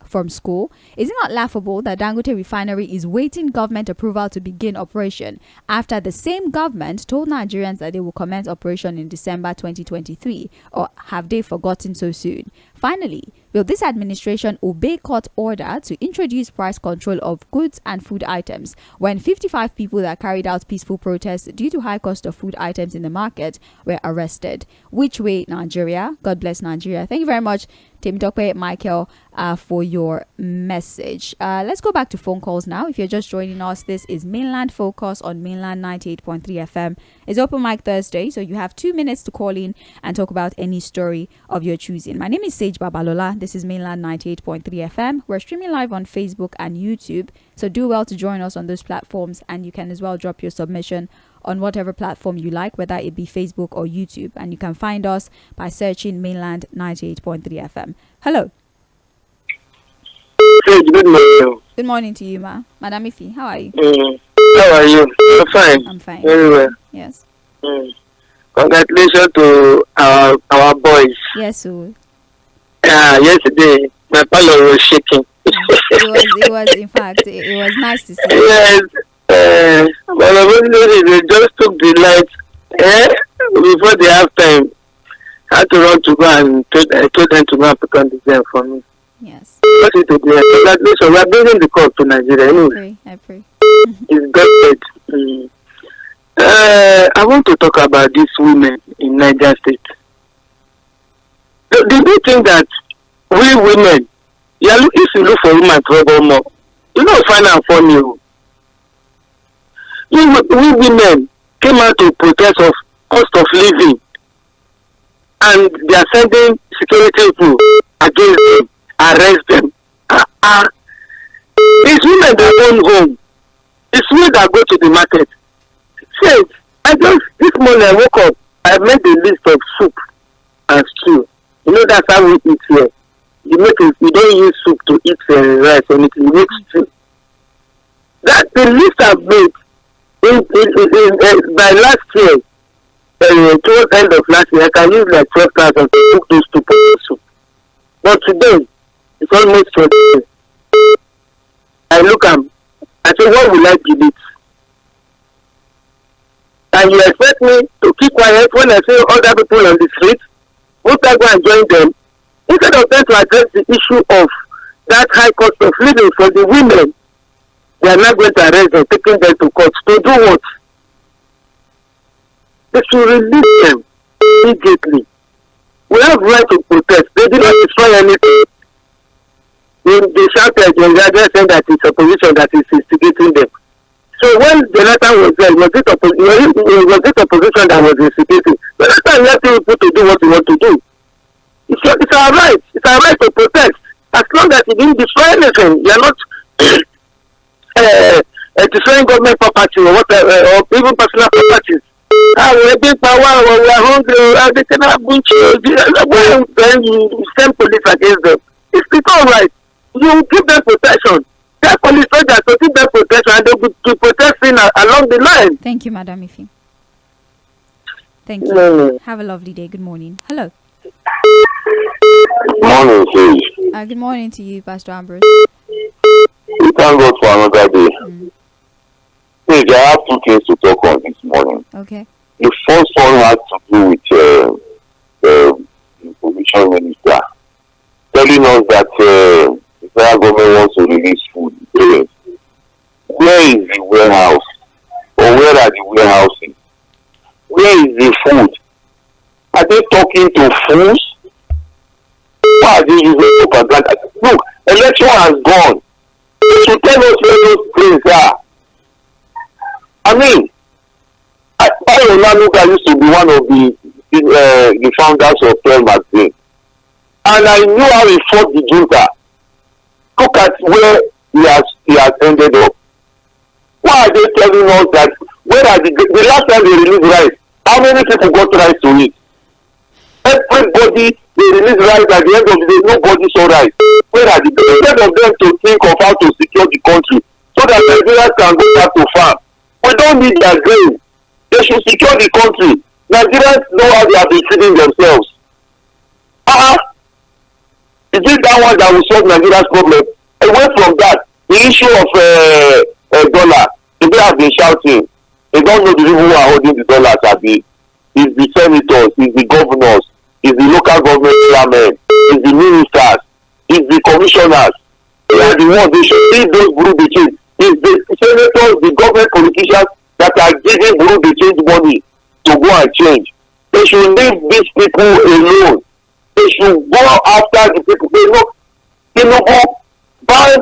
from school? Is it not laughable that Dangote Refinery is waiting government approval to begin operation after the same government told Nigerians that they will commence operation in December 2023? Or have they forgotten so soon? Finally, will this administration obey court order to introduce price control of goods and food items when 55 people that carried out peaceful protests due to high cost of food items in the market were arrested? Which way, Nigeria? God bless Nigeria. Thank you very much, Tʀᴇ Michael, for your message. Let's go back to phone calls now. If you're just joining us, this is Mainland Focus on Mainland 98.3 FM. It's Open Mic Thursday, so you have 2 minutes to call in and talk about any story of your choosing. My name is Sage Babalola. This is Mainland 98.3 FM. We're streaming live on Facebook and YouTube, so do well to join us on those platforms, and you can as well drop your submission on whatever platform you like, whether it be Facebook or YouTube, and you can find us by searching Mainland 98.3 FM. Hello. Good morning. Good morning to you, Madam Ifi. How are you? How are you? I'm fine. I'm fine. Very well. Yes. Congratulations to our boys. Yes, so yesterday my parlor was shaking. it was in fact it was nice to see. Yes. But they just took the light before the halftime. I had to run to go and told them to go and put on the game for me. Yes. Congratulations. We are bringing the cup to Nigeria anyway. I pray. It's good. I want to talk about these women in Niger State. Do you think that we women, if you look for women trouble more, you don't find them funny. We women came out to protest of cost of living, and they are sending security people against them, arrest them. These women that own home, it's we that go to the market. See, this morning I woke up, I made a list of soup and stew. You know that's how we eat here. You don't use soup to eat rice or anything. You make stew. That's the list I've made. By last year, towards the end of last year, I can use like 12,000 to cook those 2 pots of soup. But today, it's almost 20. I look at I say, what will I give it? And you expect me to keep quiet when I see other people on the street? Won't I go and join them? Instead of them to address the issue of that high cost of living for the women, they are not going to arrest them, taking them to court. To do what? They should release them immediately. We have right to protest. They did not destroy anything. They shouted and they said that it's opposition that is instigating them. So when Jonathan was there, was it opposition that was instigating? Jonathan left people to do what they want to do. It's our right. It's our right to protest. As long as it didn't destroy anything, you are not destroying government property or whatever, or even personal properties. We're a big power, we are hungry, they cannot bunch you. Then you send police against them. It's all right. You give them protection. Tell police soldiers to give them protection, and they'll be protecting along the line. Thank you, Madam Ifi. Thank you. Have a lovely day. Good morning. Hello. Good morning, Sage. Good morning to you, Pastor Ambrose. We thank God for another day. Sage, I have 2 things to talk on this morning. Okay. The first one has to do with the information minister telling us that the federal government wants to release food. Where is the warehouse? Or where are the warehouses? Where is the food? Are they talking to fools? Why are they using propaganda? Look, election has gone. They should tell us where those things are. I mean, Oluwanuga used to be one of the founders of Pearl magazine. And I knew how he fought the junta. Look at where he has ended up. Why are they telling us that where are the last time they released rice, how many people got rice to eat? Everybody they released rice at the end of the day, nobody saw rice. Where are instead of them to think of how to secure the country so that Nigerians can go back to farm? We don't need their grain. They should secure the country. Nigerians know how they have been feeding themselves. Is it that one that will solve Nigeria's problem? Away from that, the issue of dollar, people have been shouting. They don't know the people who are holding the dollars. It's the senators, it's the governors, it's the local government chairmen, it's the ministers, it's the commissioners. They are the ones they should lead those bureau de change. It's the senators, the government politicians that are giving bureau de change money to go and change. They should leave these people alone. They should go after the people. They know ban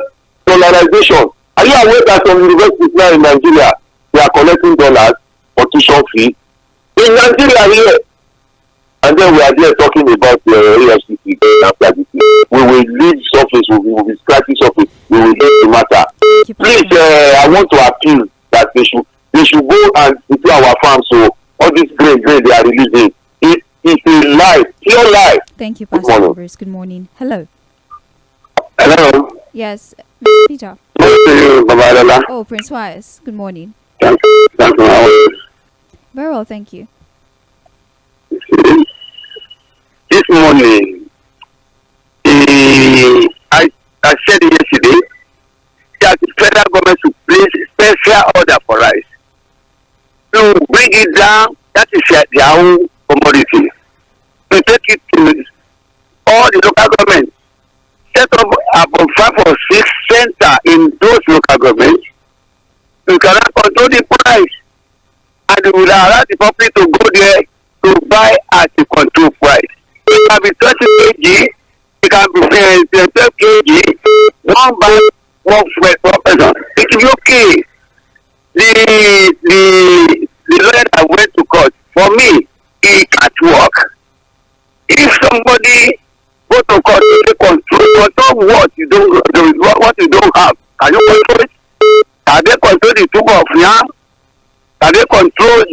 dollarization. Are you aware that some universities now in Nigeria they are collecting dollars for tuition fee? In Nigeria here, and then we are there talking about the EFCC after this. We will leave surface, we will be scratching surface, we will leave the matter. Please, I want to appeal that they should go and prepare our farms. So all this grain they are releasing, it's a lie, pure lie. Thank you, Pastor Bruce. Good morning. Hello. Hello. Yes, Peter. Oh, Prince Wise. Good morning. Thank you. Very well, thank you. This morning, I said yesterday that the federal government should place special order for rice to bring it down. That is their own commodity. To take it to all the local governments, set up about 5 or 6 centers in those local governments. You cannot control the price, and you will allow the public to go there to buy at the control price. It can be 30 kg, it can be 12 kg, one bag, one person. It is okay. The lawyer that went to court, for me, it can't work. If somebody go to court, they control what you don't have. Can you control it? Can they control the tube of yam? Can they control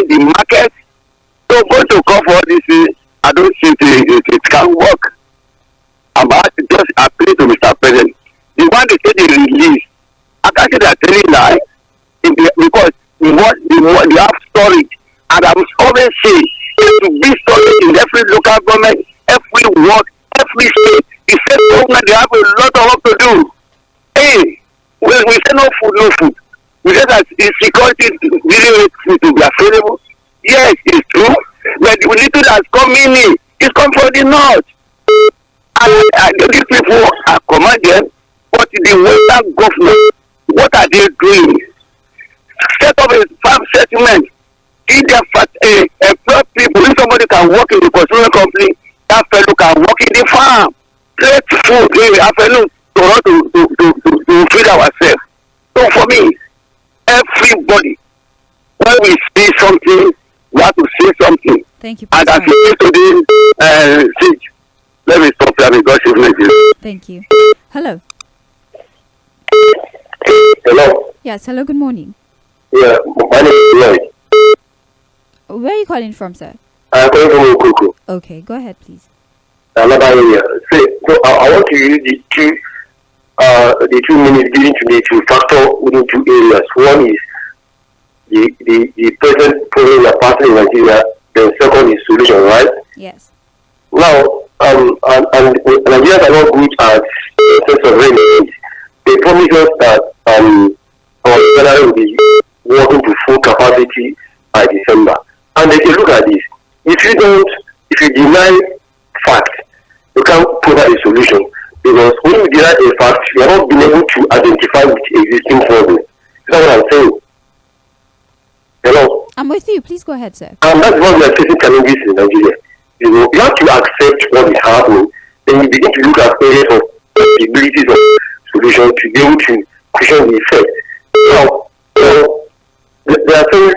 the market? So go to court for all these things. I don't think it can work. I'm about to just appeal to Mr. President. The one they say they release, I can't say they're telling lie because they have storage. And I will always say, it should be storage in every local government, every ward, every state. The state government, they have a lot of work to do. Hey, we say no food. We say that insecurity really makes food to be available. Yes, it's true. But the little that's coming in, it's come from the north. And these people are commanded, but the Western government, what are they doing? Set up a farm settlement. Give them employ people. If somebody can work in the construction company, that fellow can work in the farm. Create food in the afternoon to feed ourselves. So for me, everybody, when we see something, we have to say something. Thank you, and as you say today, Sage, let me stop here because it's not. Thank you. Hello. Hello. Yes, hello, good morning. Yeah, my name is Lloyd. Where are you calling from, sir? I'm calling from Okuku. Okay, go ahead, please. Another area. So I want to use the 2 minutes given to me to factor within 2 areas. One is the present problem we are passing in Nigeria. The second is solution, right? Yes. Now, and Nigerians are not good at sense of remedies. They promise us that our salary will be working to full capacity by December. And they say, look at this. If you deny fact, you can't provide a solution. Because when you deny a fact, you are not being able to identify with existing problems. That's what I'm saying. Hello? I'm with you. Please go ahead, sir. And that's why we are facing challenges in Nigeria. You have to accept what is happening. Then you begin to look at areas of possibilities of solution to be able to cushion the effect. Now, they are saying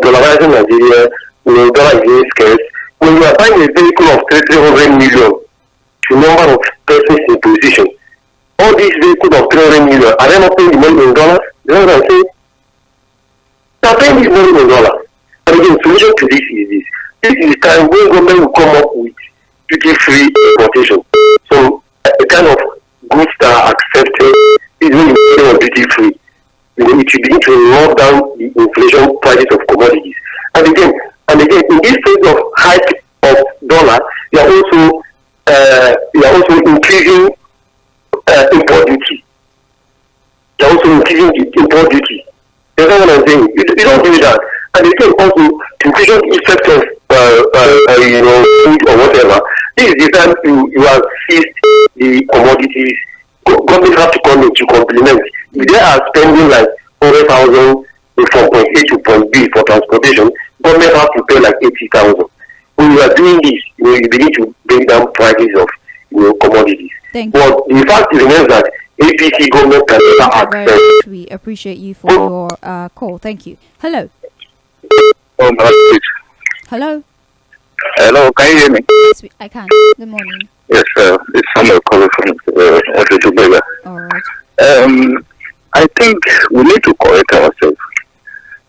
dollarizing Nigeria, dollar is scarce. When you are buying a vehicle of 300 million to number of persons in position, all these vehicles of 300 million, are they not paying the money in dollars? You know what I'm saying? They are paying this money in dollars. And again, the solution to this is this. This is the time when government will come up with duty-free importation. So a kind of goods that are accepted is when you pay on duty-free. It will begin to lock down the inflation prices of commodities. And again, in this phase of hike of dollar, you are also increasing import duty. You are also increasing the import duty. That's what I'm saying. You don't do that. And again, also, inflation effect of food or whatever. This is the time you have seized the commodities. Government have to come in to complement. If they are spending like 400,000 from point A to point B for transportation, government have to pay like 80,000. When you are doing this, you begin to bring down prices of commodities. But the fact remains that APC government can never access. We appreciate you for your call. Thank you. Hello. Hello. Hello, can you hear me? Yes, I can. Good morning. Yes, it's Samuel calling from Tğᴇ. All right. I think we need to correct ourselves.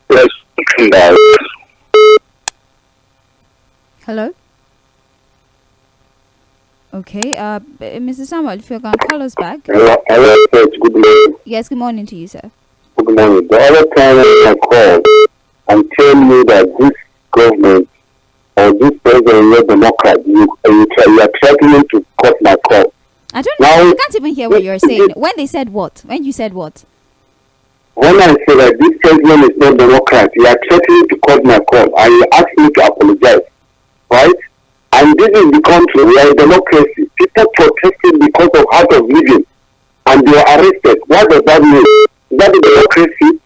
There's something that. Hello. Okay, Mr. Samuel, if you can call us back. Hello, good morning. Yes, good morning to you, sir. Good morning. The other time I called and tell me that this government or this president is Democrat, you are threatening to cut my call. I don't know. I can't even hear what you're saying. When they said what? When you said what? When I say that this president is not Democrat, you are threatening to cut my call and you ask me to apologize. Right? And this is the country, we are a democracy. People protesting because of heart of living and they are arrested. What does that mean? Is that a democracy?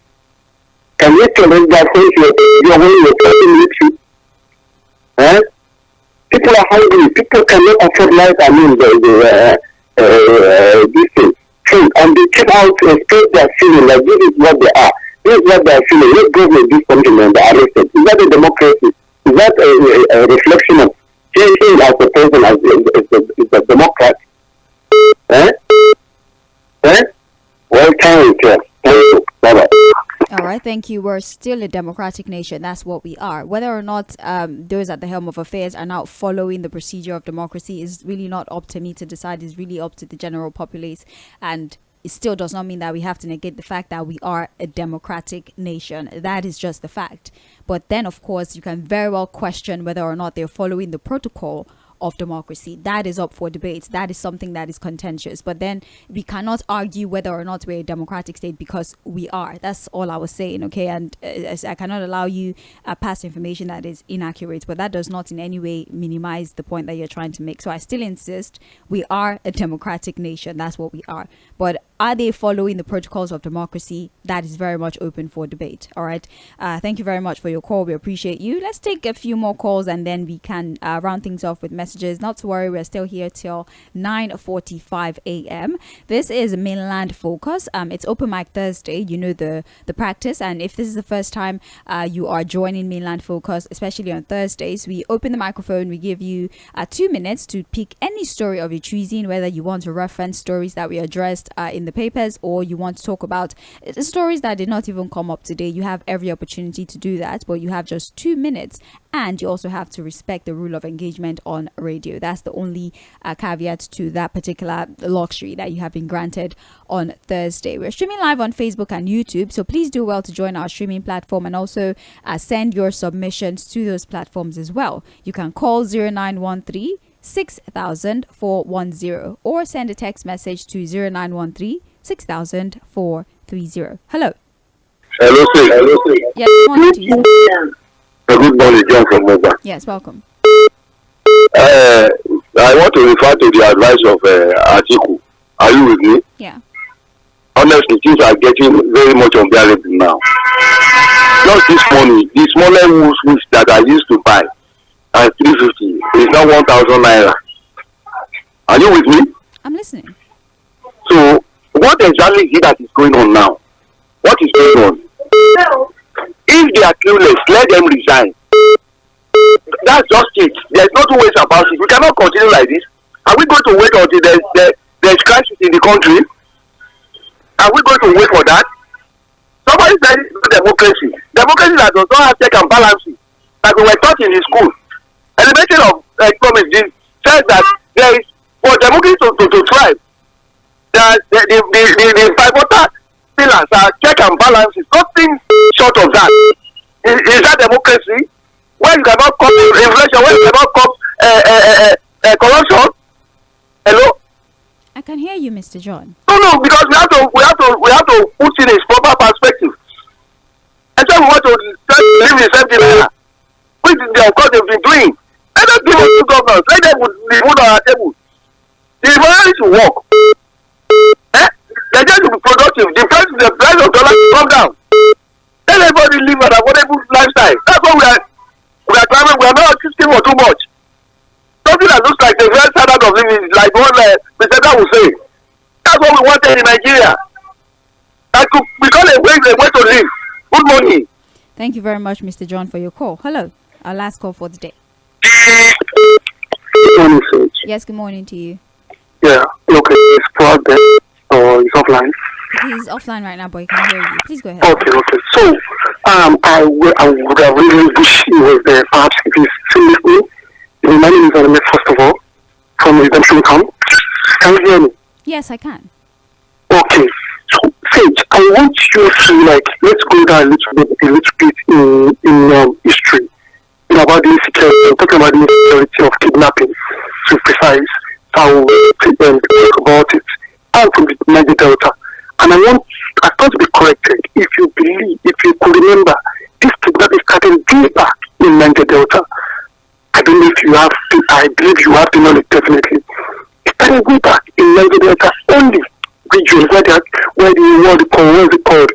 Can you challenge that when you're talking with you? Eh? People are hungry. People cannot afford life. I mean, this thing. And they keep out and express their feeling like this is what they are. This is what they are feeling. Let government this country and they are arrested. Is that a democracy? Is that a reflection of changing as a person as a Democrat? Eh? Well, thank you. Bye-bye. All right, thank you. We're still a democratic nation. That's what we are. Whether or not those at the helm of affairs are now following the procedure of democracy is really not up to me to decide. It's really up to the general populace. And it still does not mean that we have to negate the fact that we are a democratic nation. That is just the fact. But then, of course, you can very well question whether or not they're following the protocol of democracy. That is up for debate. That is something that is contentious. But then we cannot argue whether or not we're a democratic state because we are. That's all I was saying, okay? And I cannot allow you past information that is inaccurate, but that does not in any way minimize the point that you're trying to make. So I still insist we are a democratic nation. That's what we are. But are they following the protocols of democracy? That is very much open for debate. All right. Thank you very much for your call. We appreciate you. Let's take a few more calls and then we can round things off with messages. Not to worry, we're still here till 9:45 a.m. This is Mainland Focus. It's Open Mic Thursday. You know the practice. And if this is the first time you are joining Mainland Focus, especially on Thursdays, we open the microphone. We give you 2 minutes to pick any story of your choosing, whether you want to reference stories that we addressed in the papers or you want to talk about stories that did not even come up today. You have every opportunity to do that, but you have just 2 minutes. And you also have to respect the rule of engagement on radio. That's the only caveat to that particular luxury that you have been granted on Thursday. We're streaming live on Facebook and YouTube, so please do well to join our streaming platform and also send your submissions to those platforms as well. You can call 0913 6000 410 or send a text message to 0913 6000 430. Hello. Hello, sir. Yes, good morning to you. Good morning, John from Moba. Yes, welcome. I want to refer to the advice of Atiku. Are you with me? Yeah. Honestly, things are getting very much unbearable now. Just this money, the smaller woods that I used to buy at 350 is now 1,000 naira. Are you with me? I'm listening. So, what exactly is it that is going on now? What is going on? If they are clueless, let them resign. That's just it. There's no two ways about it. We cannot continue like this. Are we going to wait until there's crisis in the country? Are we going to wait for that? Somebody said it's not democracy. Democracy that does not have check and balances, that we were taught in the school. Elementary of economics says that there is, for democracy to thrive, the pivotal pillars are check and balances. Nothing short of that. Is that democracy? When you cannot cop inflation, when you cannot cop corruption? Hello? I can hear you, Mr. John. No, because we have to put in its proper perspective. And so we want to live in the same thing. Which is, of course, they've been doing affordable. The economy should work. They just to be productive. The price of dollar will come down. Let everybody live an affordable lifestyle. That's what we are driving. We are not assisting for too much. Something that looks like the real standard of living is like what Mr. Dad will say. That's what we wanted in Nigeria. That could become a way to live. Good morning. Thank you very much, Mr. John, for your call. Hello. Our last call for the day. Good morning, Sage. Yes, good morning to you. Yeah, okay, it's Proud there, or he's offline. He's offline right now, but he can hear you. Please go ahead. Okay. So, I would have really wished he was there, perhaps if he's still listening. My name is Anime, first of all, from Redemption Camp. Can you hear me? Yes, I can. Okay, so, Sage, I want you to, let's go down a little bit in history. About the insecurity, I'm talking about the insecurity of kidnapping, to be precise. I will talk about it. I'm from the Niger Delta. And I thought to be corrected. If you could remember, this kidnapping started way back in Niger Delta. I don't know if you have, I believe you have the knowledge definitely. It started way back in Niger Delta, only regions where what is it called?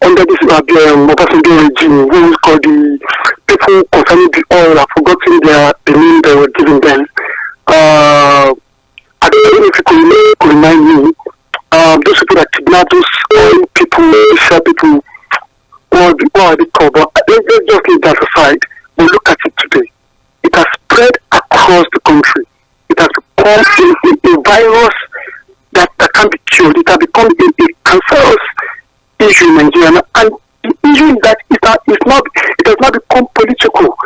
Under this Obasanjo regime, what is called the people concerning the oil, I've forgotten the name they were giving them. I don't know if you could remind me. Those people that kidnap those oil people, share people, what are they called? But let's just leave that aside. But look at it today. It has spread across the country. It has become a virus that can be cured. It has become a cancerous issue in Nigeria, and the issue is that it has not become political.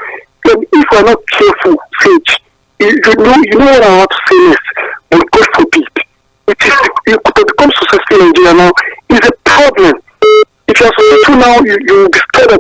And if we are not careful, Sage, you know what I want to say next, but God forbid, it could become successful in Nigeria now is a problem. If you are successful now, you will be scared of,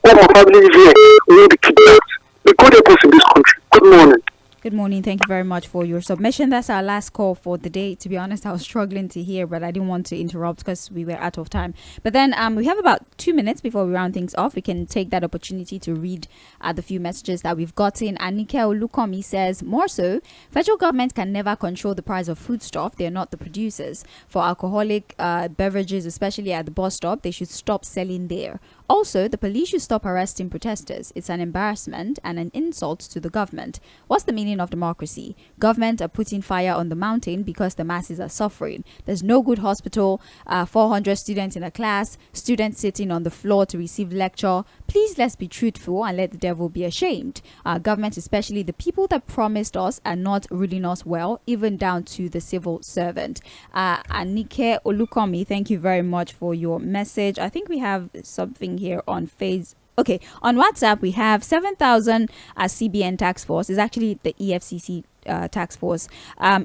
my family is here, we will be kidnapped. The God help us in this country. Good morning. Good morning. Thank you very much for your submission. That's our last call for the day. To be honest, I was struggling to hear, but I didn't want to interrupt because we were out of time. But then we have about 2 minutes before we round things off. We can take that opportunity to read the few messages that we've gotten. And Olukomi says, more so, federal government can never control the price of foodstuff. They're not the producers. For alcoholic beverages, especially at the bus stop, they should stop selling there. Also, the police should stop arresting protesters. It's an embarrassment and an insult to the government. What's the meaning of democracy? Government are putting fire on the mountain because the masses are suffering. There's no good hospital, 400 students in a class, students sitting on the floor to receive lecture. Please, let's be truthful and let the devil be ashamed. Government, especially the people that promised us, are not ruling us well, even down to the civil servant. Anike Olukomi, thank you very much for your message. I think we have something here on Facebook. Okay, on WhatsApp we have 7,000 CBN tax force. Is actually the EFCC tax force.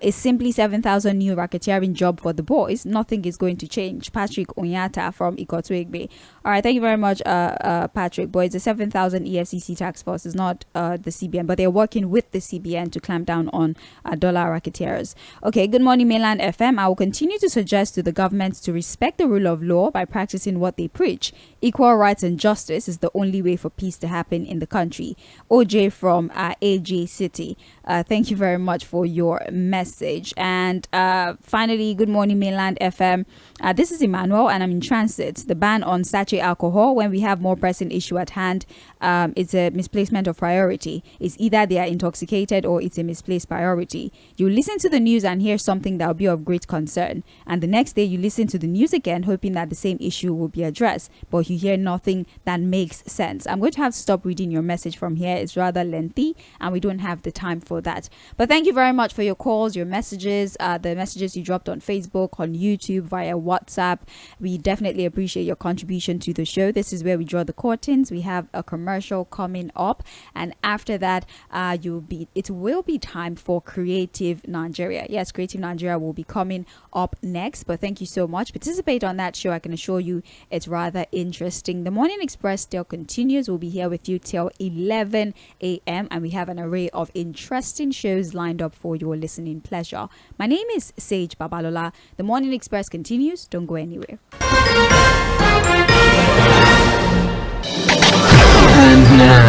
Is simply 7,000 new racketeering job for the boys. Nothing is going to change. Patrick Onyata from Ikotwe. All right, thank you very much, Patrick. But it's a 7,000 EFCC tax force. It's not the CBN, but they're working with the CBN to clamp down on dollar racketeers. Okay, good morning, Mainland FM. I will continue to suggest to the government to respect the rule of law by practicing what they preach. Equal rights and justice is the only way for peace to happen in the country. OJ from AJ City. Thank you very much for your message. And finally, good morning, Mainland FM. This is Emmanuel, and I'm in transit. The ban on sachet alcohol, when we have more pressing issue at hand, it's a misplacement of priority. It's either they are intoxicated or it's a misplaced priority. You listen to the news and hear something that will be of great concern, and the next day you listen to the news again, hoping that the same issue will be addressed, but you hear nothing that makes sense. I'm going to have to stop reading your message from here. It's rather lengthy, and we don't have the time for that. But thank you very much for your calls, your messages, the messages you dropped on Facebook, on YouTube, via WhatsApp. We definitely appreciate your contribution to the show. This is where we draw the curtains. We have a commercial coming up, and after that it will be time for Creative Nigeria. Yes, Creative Nigeria will be coming up next, but thank you so much. Participate on that show. I can assure you it's rather interesting. The Morning Express still continues. We'll be here with you till 11 a.m. and we have an array of interesting shows lined up for your listening pleasure. My name is Sage Babalola. The Morning Express continues. Don't go anywhere. And now